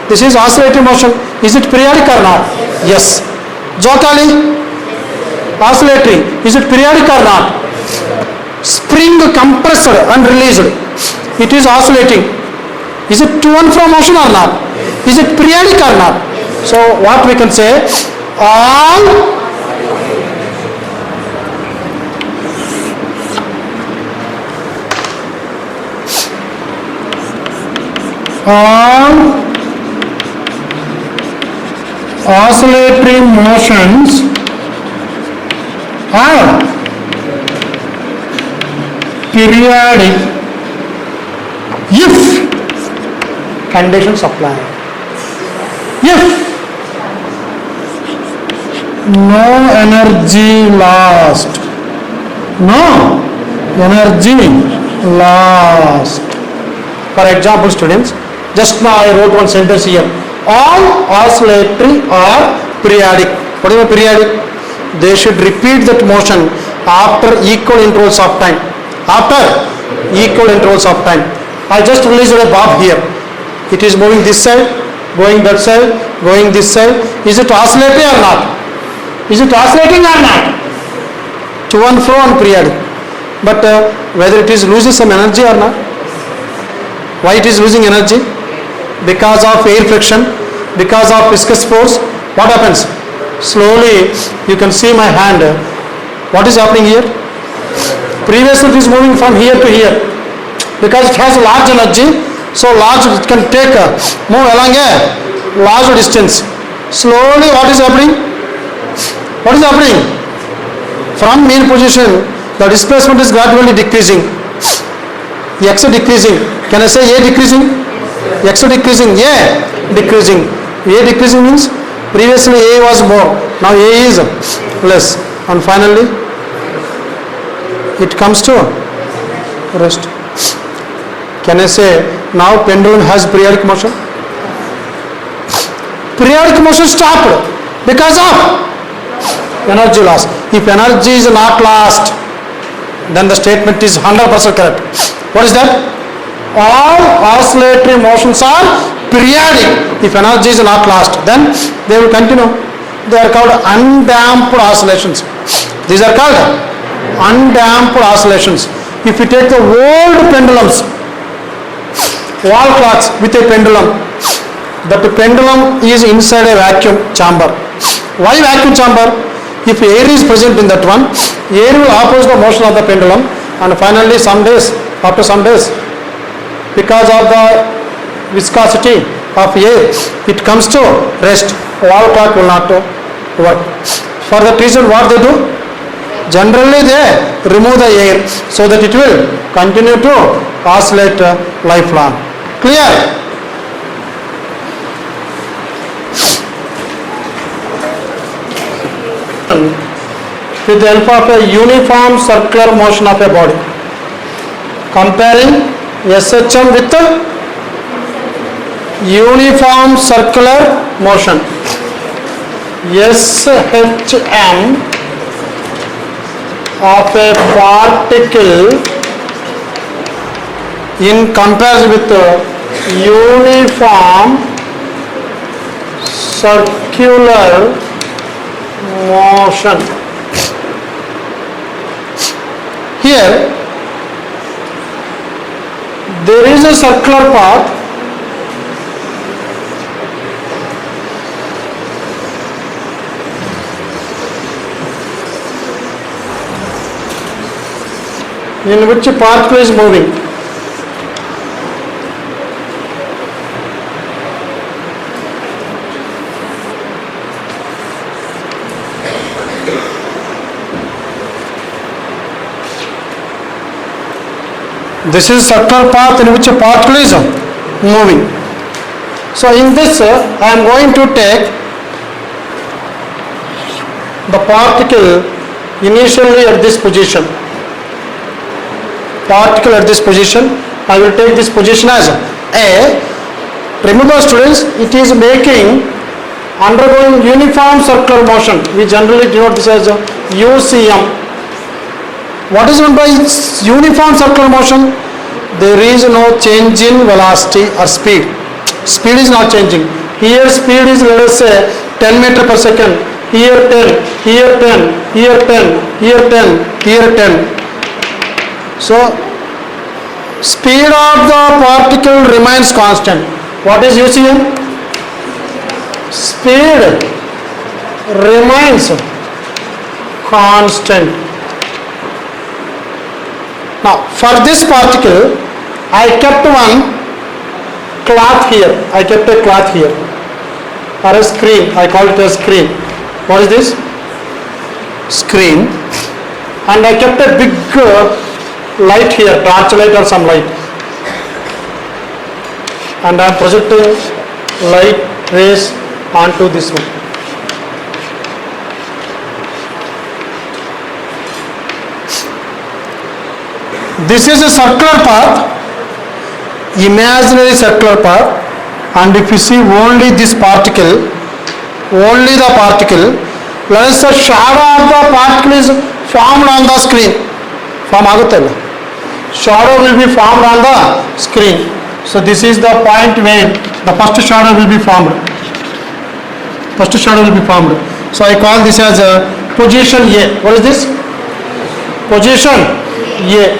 This is oscillatory motion. Is it periodic or not? Yes. Jokali, oscillatory. Is it periodic or not? Spring compressed and released. It is oscillating. Is it to and fro motion or not? Is it periodic or not? So what we can say, all oscillatory motions are periodic if conditions apply. If no energy lost. No energy lost. For example, students, just now I wrote one sentence here. All oscillatory are periodic. What is periodic? They should repeat that motion after equal intervals of time. After equal intervals of time. I just released a bob here. It is moving this side, going that side, going this side. Is it oscillating or not? Is it oscillating or not? To and fro and periodic. But whether it is losing some energy or not? Why it is losing energy? Because of air friction, because of viscous force. What happens? Slowly you can see my hand. What is happening here? Previously it is moving from here to here. Because it has large energy, so large it can take move along a large distance. Slowly what is happening? What is happening? From mean position, the displacement is gradually decreasing. X decreasing. Can I say A decreasing? X decreasing, A decreasing. A decreasing means previously A was more, now A is less. And finally, it comes to rest. Can I say now pendulum has periodic motion? Periodic motion stopped because of energy loss. If energy is not lost, then the statement is 100% correct. What is that? All oscillatory motions are periodic. If energy is not lost, then they will continue. They are called undamped oscillations. These are called undamped oscillations. If you take the old pendulums, wall clocks with a pendulum, that pendulum is inside a vacuum chamber. Why vacuum chamber? If air is present in that one, air will oppose the motion of the pendulum, and finally after some days, because of the viscosity of air, it comes to rest. Wall clock will not work. For that reason, what they do? Generally they remove the air so that it will continue to oscillate lifelong. Clear? With the help of a uniform circular motion of a body. Comparing SHM with uniform circular motion. SHM of a particle in comparison with uniform circular motion. Here there is a circular path in which a particle is moving. This is circular path in which a particle is moving. So in this I am going to take the particle initially at this position. Particle at this position, I will take this position as A. Remember students, it is undergoing uniform circular motion. We generally denote this as UCM. What is meant by uniform circular motion? There is no change in velocity or speed. Speed is not changing. Here speed is, let us say, 10 meter per second. Here 10, here 10, here 10, here 10, here 10. So speed of the particle remains constant. What is UCM? Speed remains constant. Now for this particle I kept one cloth here. I kept a cloth here, or a screen. I call it a screen. What is this? Screen. And I kept a big light here, torch light or some light. And I am projecting light rays onto this one. This is a circular path, imaginary circular path, and if you see only this particle, only the particle, let us say shadow of the particle is formed on the screen. Shadow will be formed on the screen. So this is the point when the first shadow will be formed. First shadow will be formed. So I call this as a position A. What is this? Position A.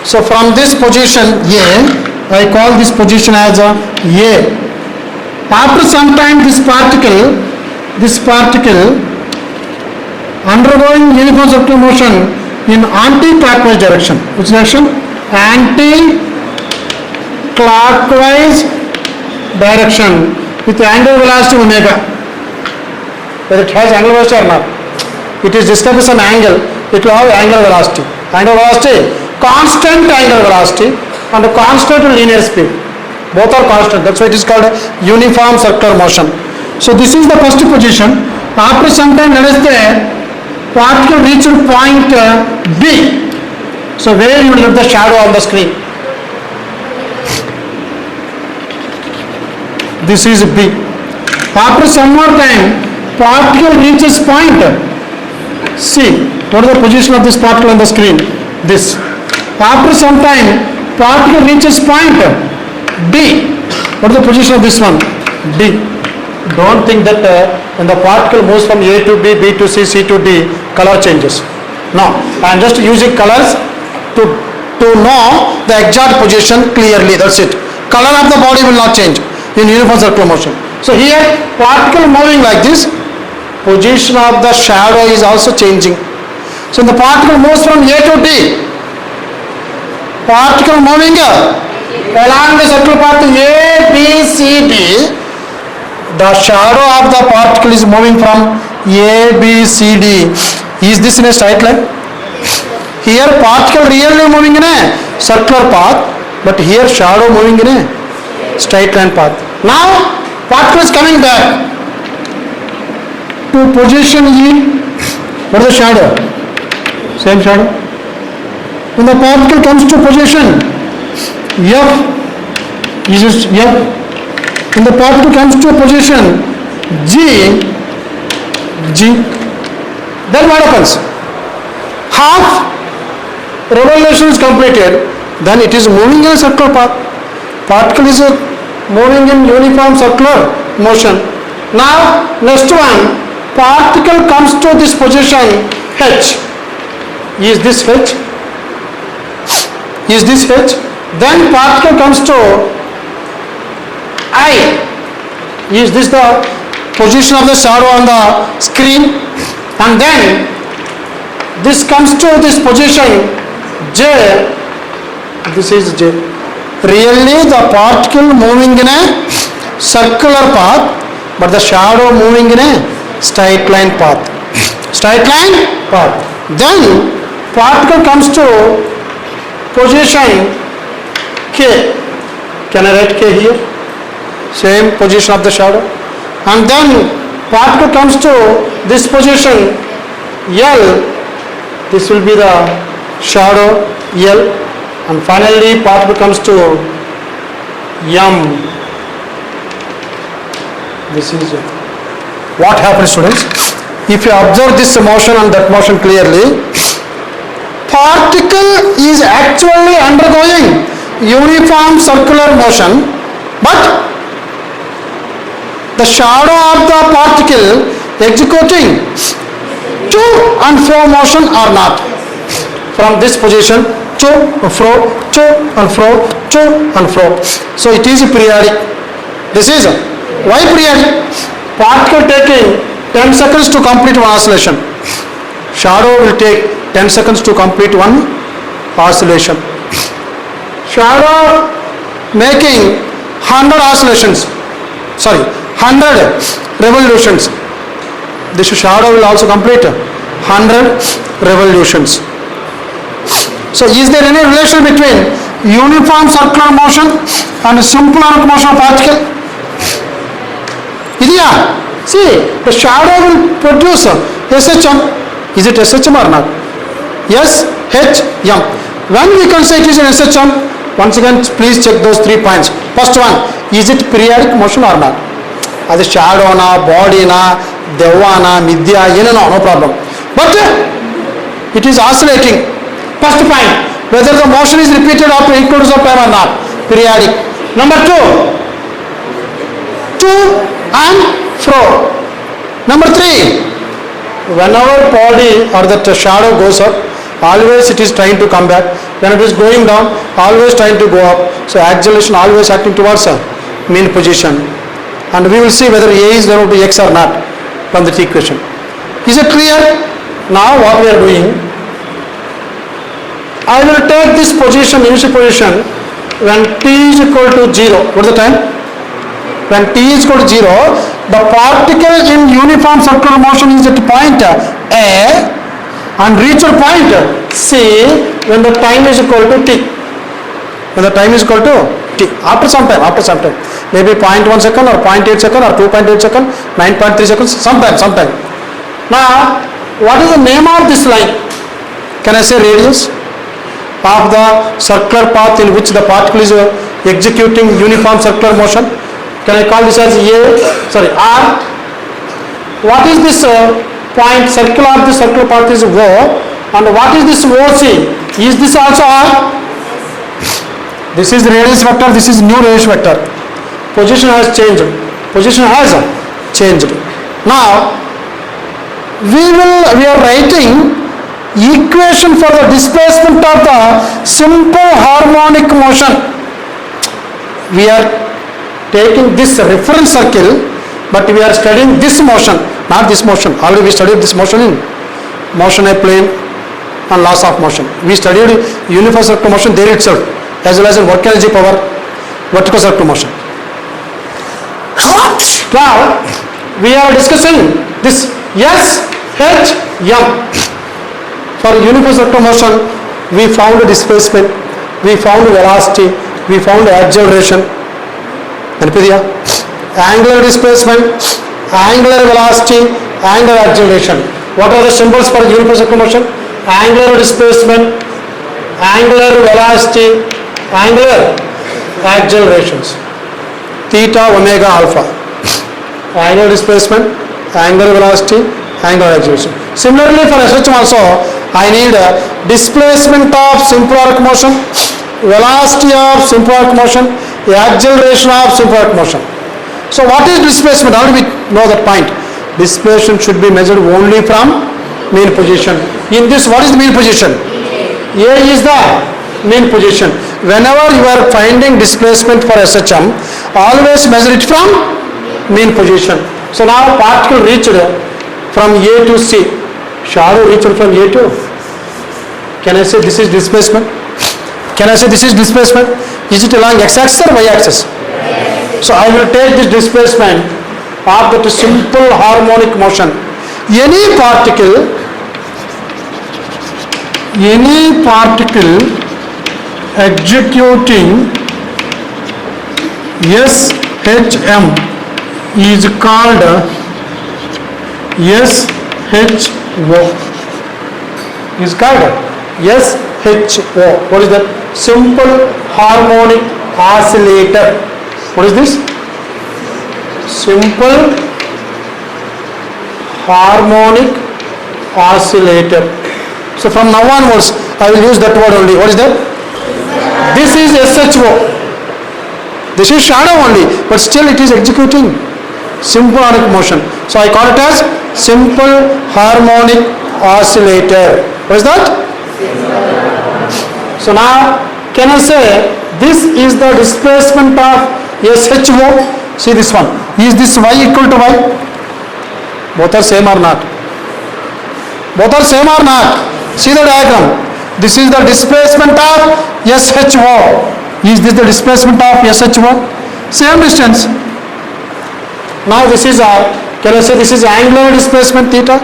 So from this position A, I call this position as a. After some time this particle undergoing uniform circular motion in anti-clockwise direction. Which direction? Anti-clockwise direction with angular velocity omega. Whether it has angular velocity or not. It is described as an angle. It will have angular velocity. Angular velocity, constant angular velocity and a constant linear speed. Both are constant. That's why it is called uniform circular motion. So this is the first position. After some time, let us say particle reached point B. So where you will have the shadow on the screen. This is B. After some more time, particle reaches point C. What is the position of this particle on the screen? This. After some time, particle reaches point D. What is the position of this one? D. Don't think that when the particle moves from A to B, B to C, C to D, color changes. No, I am just using colors to know the exact position clearly. That's it. Color of the body will not change in uniform circular motion. So here, particle moving like this, position of the shadow is also changing. So the particle moves from A to D. Particle moving along the circular path A, B, C, D. The shadow of the particle is moving from A, B, C, D. Is this in a straight line? Here particle really moving in a circular path, but here shadow moving in a straight line path. Now particle is coming back to position E. What is the shadow? Same shadow. When the particle comes to position F, is F. When the particle comes to position G, then what happens? Half revolution is completed, then it is moving in a circular path. Particle is moving in uniform circular motion. Now next one, particle comes to this position H. Is this H? Is this H? Then particle comes to I. Is this the position of the shadow on the screen? And then this comes to this position J, this is J. Really the particle moving in a circular path, but the shadow moving in a straight line path. Straight line path. Then particle comes to position K. Can I write K here? Same position of the shadow. And then particle comes to this position L. This will be the shadow L. And finally particle comes to M. This is it. What happens, students? If you observe this motion and that motion clearly, particle is actually undergoing uniform circular motion, but the shadow of the particle executing to and fro motion are not. From this position, to and fro, to and fro, to and fro. So it is periodic. This is why periodic? Particle taking 10 seconds to complete one oscillation. Shadow will take 10 seconds to complete one oscillation. Shadow making 100 oscillations. Sorry, 100 revolutions. This shadow will also complete 100 revolutions. So is there any relation between uniform circular motion and simple arc motion of particle? Yeah. See, the shadow will produce SHM. Is it SHM or not? Yes, HM. When we can say it is an SHM, once again please check those 3 points. First one, is it periodic motion or not? As a shadow na, body na, deva na, midya, no problem. But it is oscillating. First point, whether the motion is repeated after equals of time or not. Periodic. Number 2, to and fro. Number 3, whenever body or that shadow goes up, always it is trying to come back. When it is going down, always trying to go up. So acceleration always acting towards mean position. And we will see whether A is equal to X or not from that equation. Is it clear? Now what we are doing, I will take this position, initial position, when t is equal to 0. What is the time? When t is equal to 0, the particle in uniform circular motion is at point A and reach a point C when the time is equal to t. When the time is equal to t. After some time, maybe 0.1 second or 0.8 second or 2.8 second, 9.3 seconds, sometime. Now, what is the name of this line? Can I say radius of the circular path in which the particle is executing uniform circular motion? Can I call this as R? What is this point? Circle of the circular path is O, and what is this OC? Is this also R? This is radius vector, this is new radius vector. Position has changed. Now, we are writing equation for the displacement of the simple harmonic motion. We are taking this reference circle, but we are studying this motion, not this motion. Already we studied this motion in motion a plane and laws of motion. We studied uniform circular motion there itself, as well as in work energy power, vertical circular motion. Now we are discussing this SHM. For uniform circular motion, we found a displacement, we found velocity, we found acceleration. Angular displacement, angular velocity, angular acceleration. What are the symbols for uniform circular motion? Angular displacement, angular velocity, angular accelerations. Theta, omega, alpha. Angular displacement, angular velocity, angular acceleration. Similarly for SHM also, I need a displacement of simple arc motion, velocity of simple arc motion, the acceleration of simple arc motion. So what is displacement? Already we know that point. Displacement should be measured only from mean position. In this, what is the mean position? A is the mean position. Whenever you are finding displacement for SHM, always measure it from mean position. So now particle reached from A to C. Shadow reached from A to Can I say this is displacement? Can I say this is displacement? Is it along x-axis or y-axis? So I will take this displacement of that simple harmonic motion. Any particle executing SHM is called SHO. Is called SHO. What is that? Simple harmonic oscillator. What is this? Simple harmonic oscillator. So from now onwards, I will use that word only. What is that? This is SHO. This is shadow only, but still it is executing simple harmonic motion. So I call it as simple harmonic oscillator. What is that? So now, can I say this is the displacement of SHO? See this one. Is this y equal to y? Both are same or not? Both are same or not? See the diagram. This is the displacement of SHO. Is this the displacement of SHO? Same distance. Now this is can I say this is angular displacement theta?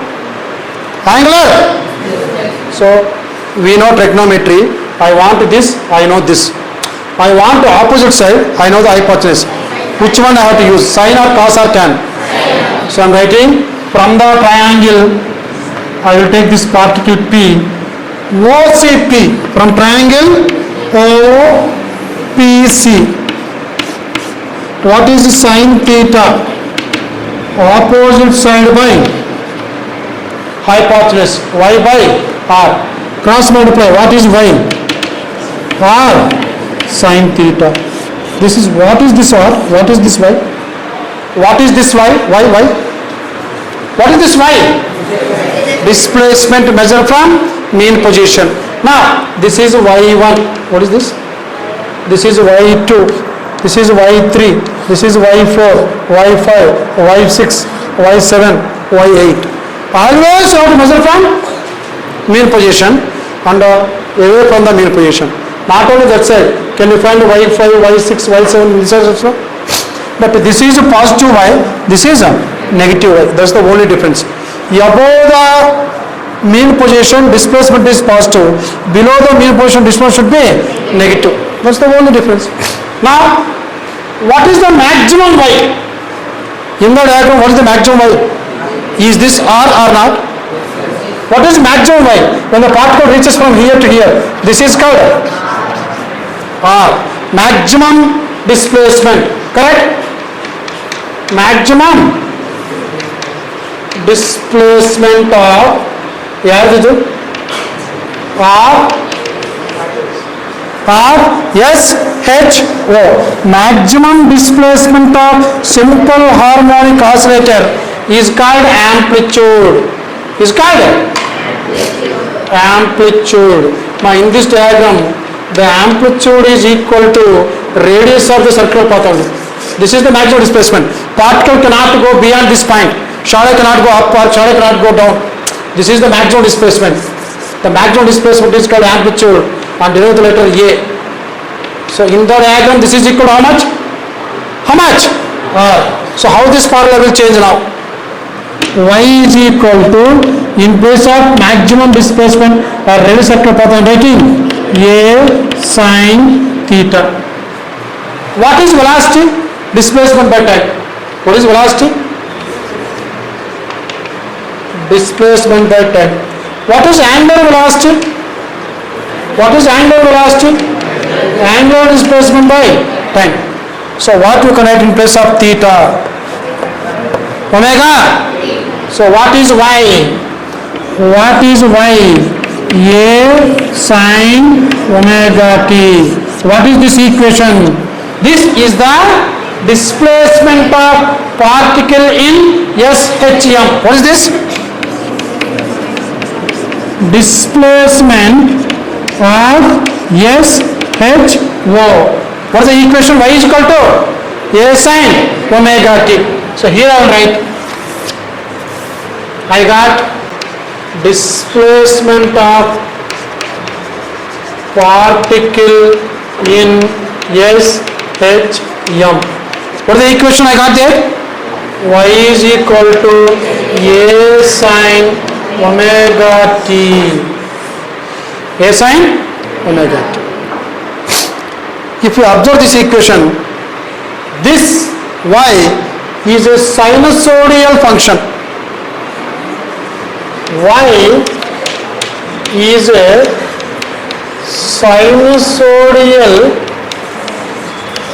Angular. So we know trigonometry. I want this, I know this. I want the opposite side, I know the hypotenuse. Which one I have to use? Sine or cos or tan? So I am writing from the triangle, I will take this particle P, OCP, from triangle OPC. What is sine theta? Opposite side by hypotenuse, y by r. Cross multiply, what is y? R sine theta. This is, what is this r? What is this y? What is this y? What is this y? Displacement measured from mean position. Now this is y1. What is this? This is y2. This is y3. This is y4, y5, y6, y7, y8. Always have to measure from mean position and away from the mean position. Not only that side, can you find y5, y6, y7, this also? But this is a positive y, this is a negative y. That's the only difference. Above the mean position, displacement is positive. Below the mean position, displacement should be negative. That's the only difference. Now, what is the maximum y? In the diagram, what is the maximum y? Is this r or not? What is maximum y? When the particle reaches from here to here, this is called r. Maximum displacement, correct? Maximum displacement of SHO. Maximum displacement of simple harmonic oscillator is called amplitude. Is called amplitude. Now in this diagram, the amplitude is equal to radius of the circular path of this. This is the maximum displacement. Particle cannot go beyond this point. Shadow cannot go up or shadow cannot go down. This is the maximum displacement. The maximum displacement is called amplitude and derive the letter A. So in the diagram, this is equal to how much? How much? So how this formula will change now? Y is equal to, in place of maximum displacement or radius circular path, I am writing A sine theta. What is velocity? Displacement by time. What is velocity? Displacement by time. What is angular velocity? What is angular velocity? Angular displacement by time. So what you can write in place of theta? Omega. So what is y? What is y? A sine omega t. What is this equation? This is the displacement of particle in SHM. What is this? Displacement of SHO. What is the equation? Y is equal to A sine omega t. So here I will write, I got displacement of particle in SHM. What is the equation I got there? Y is equal to A sin omega t. A sin omega t. If you observe this equation, this y is a sinusoidal function. Y is a sinusoidal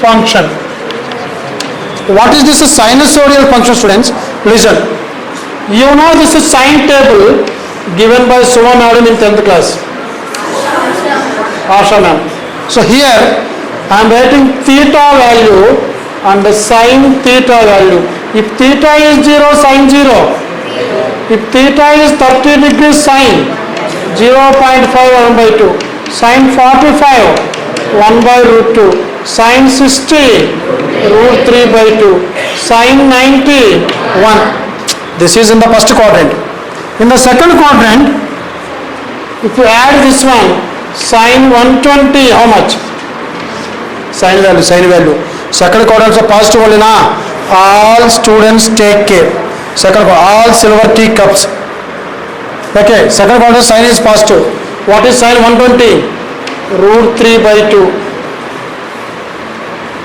function. What is this sinusoidal function, students? Listen. You know this is sine table given by Suma madam in 10th class. Asha ma'am. So here I am writing theta value and the sine theta value. If theta is 0, sine 0. If theta is 30 degrees, sine 0.5 1 by 2. Sine 45 1 by root 2. Sine 60 root 3 by 2. Sine 90 1. This is in the first quadrant. In the second quadrant, if you add this one, sine 120, how much? Sine value. Second quadrant is positive only na. All students take care. Second quadrant, all silver tea cups. Okay, second quadrant sine is positive. What is sine 120? Root 3 by 2.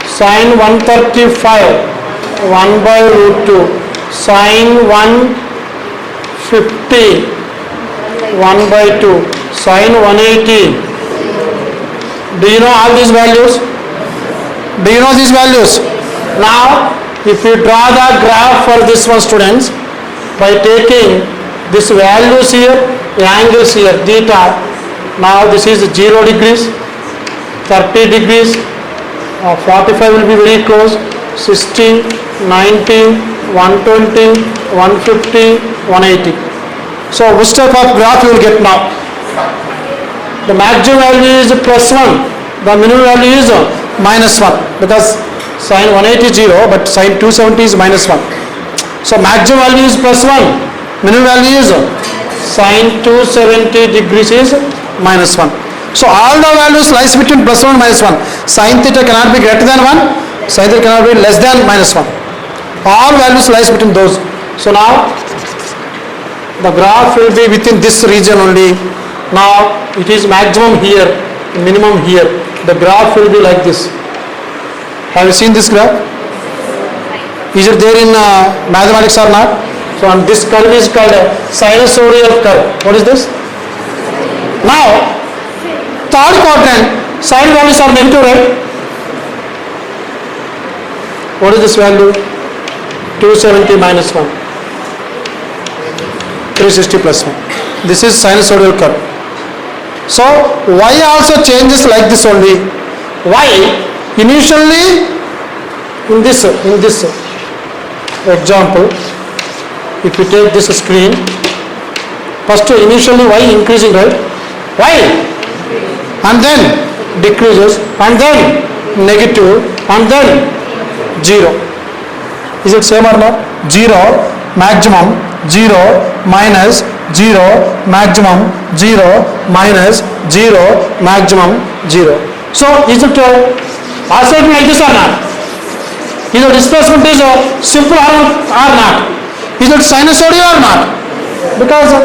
Sine 135 1 by root 2. Sine 150 1 by 2. Sine 180. Do you know all these values? Do you know these values? Now, if you draw the graph for this one, students, by taking this values here, angles here, theta. Now this is 0 degrees, 30 degrees, 45 will be very close, 60, 90, 120, 150, 180. So which type of graph you will get now? The maximum value is plus 1, the minimum value is minus 1, because sine 180 is 0, but sine 270 is minus 1. So maximum value is plus 1, minimum value is sine 270 degrees is minus 1. So all the values lies between plus 1 and minus 1. Sine theta cannot be greater than 1, sine theta cannot be less than minus 1. All values lies between those. So now the graph will be within this region only. Now it is maximum here, minimum here. The graph will be like this. Have you seen this graph? Is it there in mathematics or not? So and this curve is called a sinusoidal curve. What is this? Now third quadrant, sine values are negative, right? What is this value? 270 minus 1. 360 plus 1. This is sinusoidal curve. So y also changes like this only. Y initially in this example, if you take this screen, first initially y increasing, right? Y and then decreases and then negative and then 0. Is it same or not? 0 maximum, 0 minus, 0 maximum, 0 minus, 0 maximum, 0. So is it oscillating like this or not? Is the displacement is simple or not? Is it sinusoidal or not? Because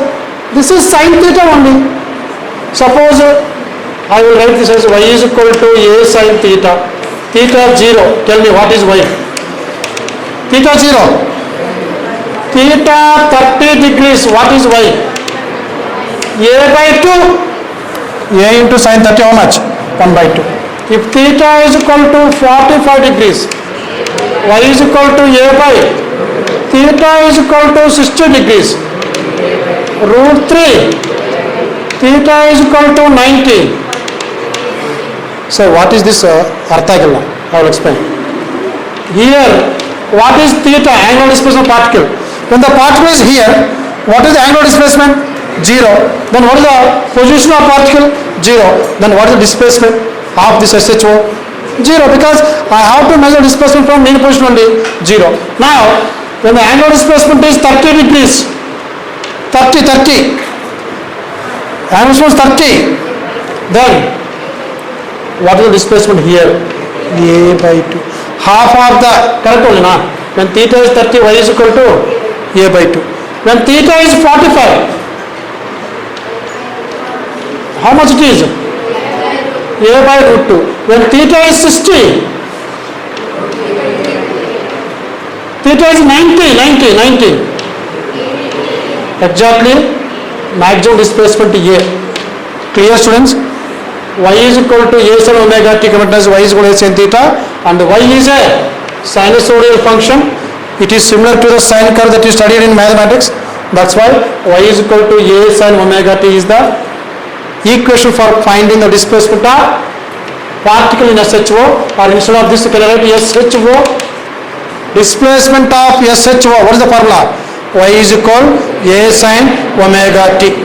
this is sine theta only. Suppose I will write this as y is equal to a sine theta. Theta 0. Tell me what is y? Theta 0. Theta 30 degrees. What is y? A by 2. A into sine 30 how much? 1 by 2. If theta is equal to 45 degrees, y is equal to a by theta is equal to 60 degrees. Root 3. Theta is equal to 90. So what is this orthogonal? I will explain. Here, what is theta? Angular displacement particle. When the particle is here, what is the angular displacement? 0. Then what is the position of particle? 0. Then what is the displacement of this SHO? 0, because I have to measure displacement from mean position only. 0. Now, when the angular displacement is 30 degrees, 30, angular displacement is 30, then What is the displacement here? A by 2. Half of the, correct only, na? When theta is 30, y is equal to A by 2. When theta is 45, how much it is? A by root 2. When theta is 60, theta is 90. Exactly, maximum displacement A. Clear, students? Y is equal to A sin omega t, as y is equal to A sin theta, and y is a sinusoidal function. It is similar to the sine curve that you studied in mathematics. That's why y is equal to A sin omega t is the equation for finding the displacement of particle in SHO, or instead of this you can write SHO, displacement of SHO. What is the formula? Y is equal A sin omega t.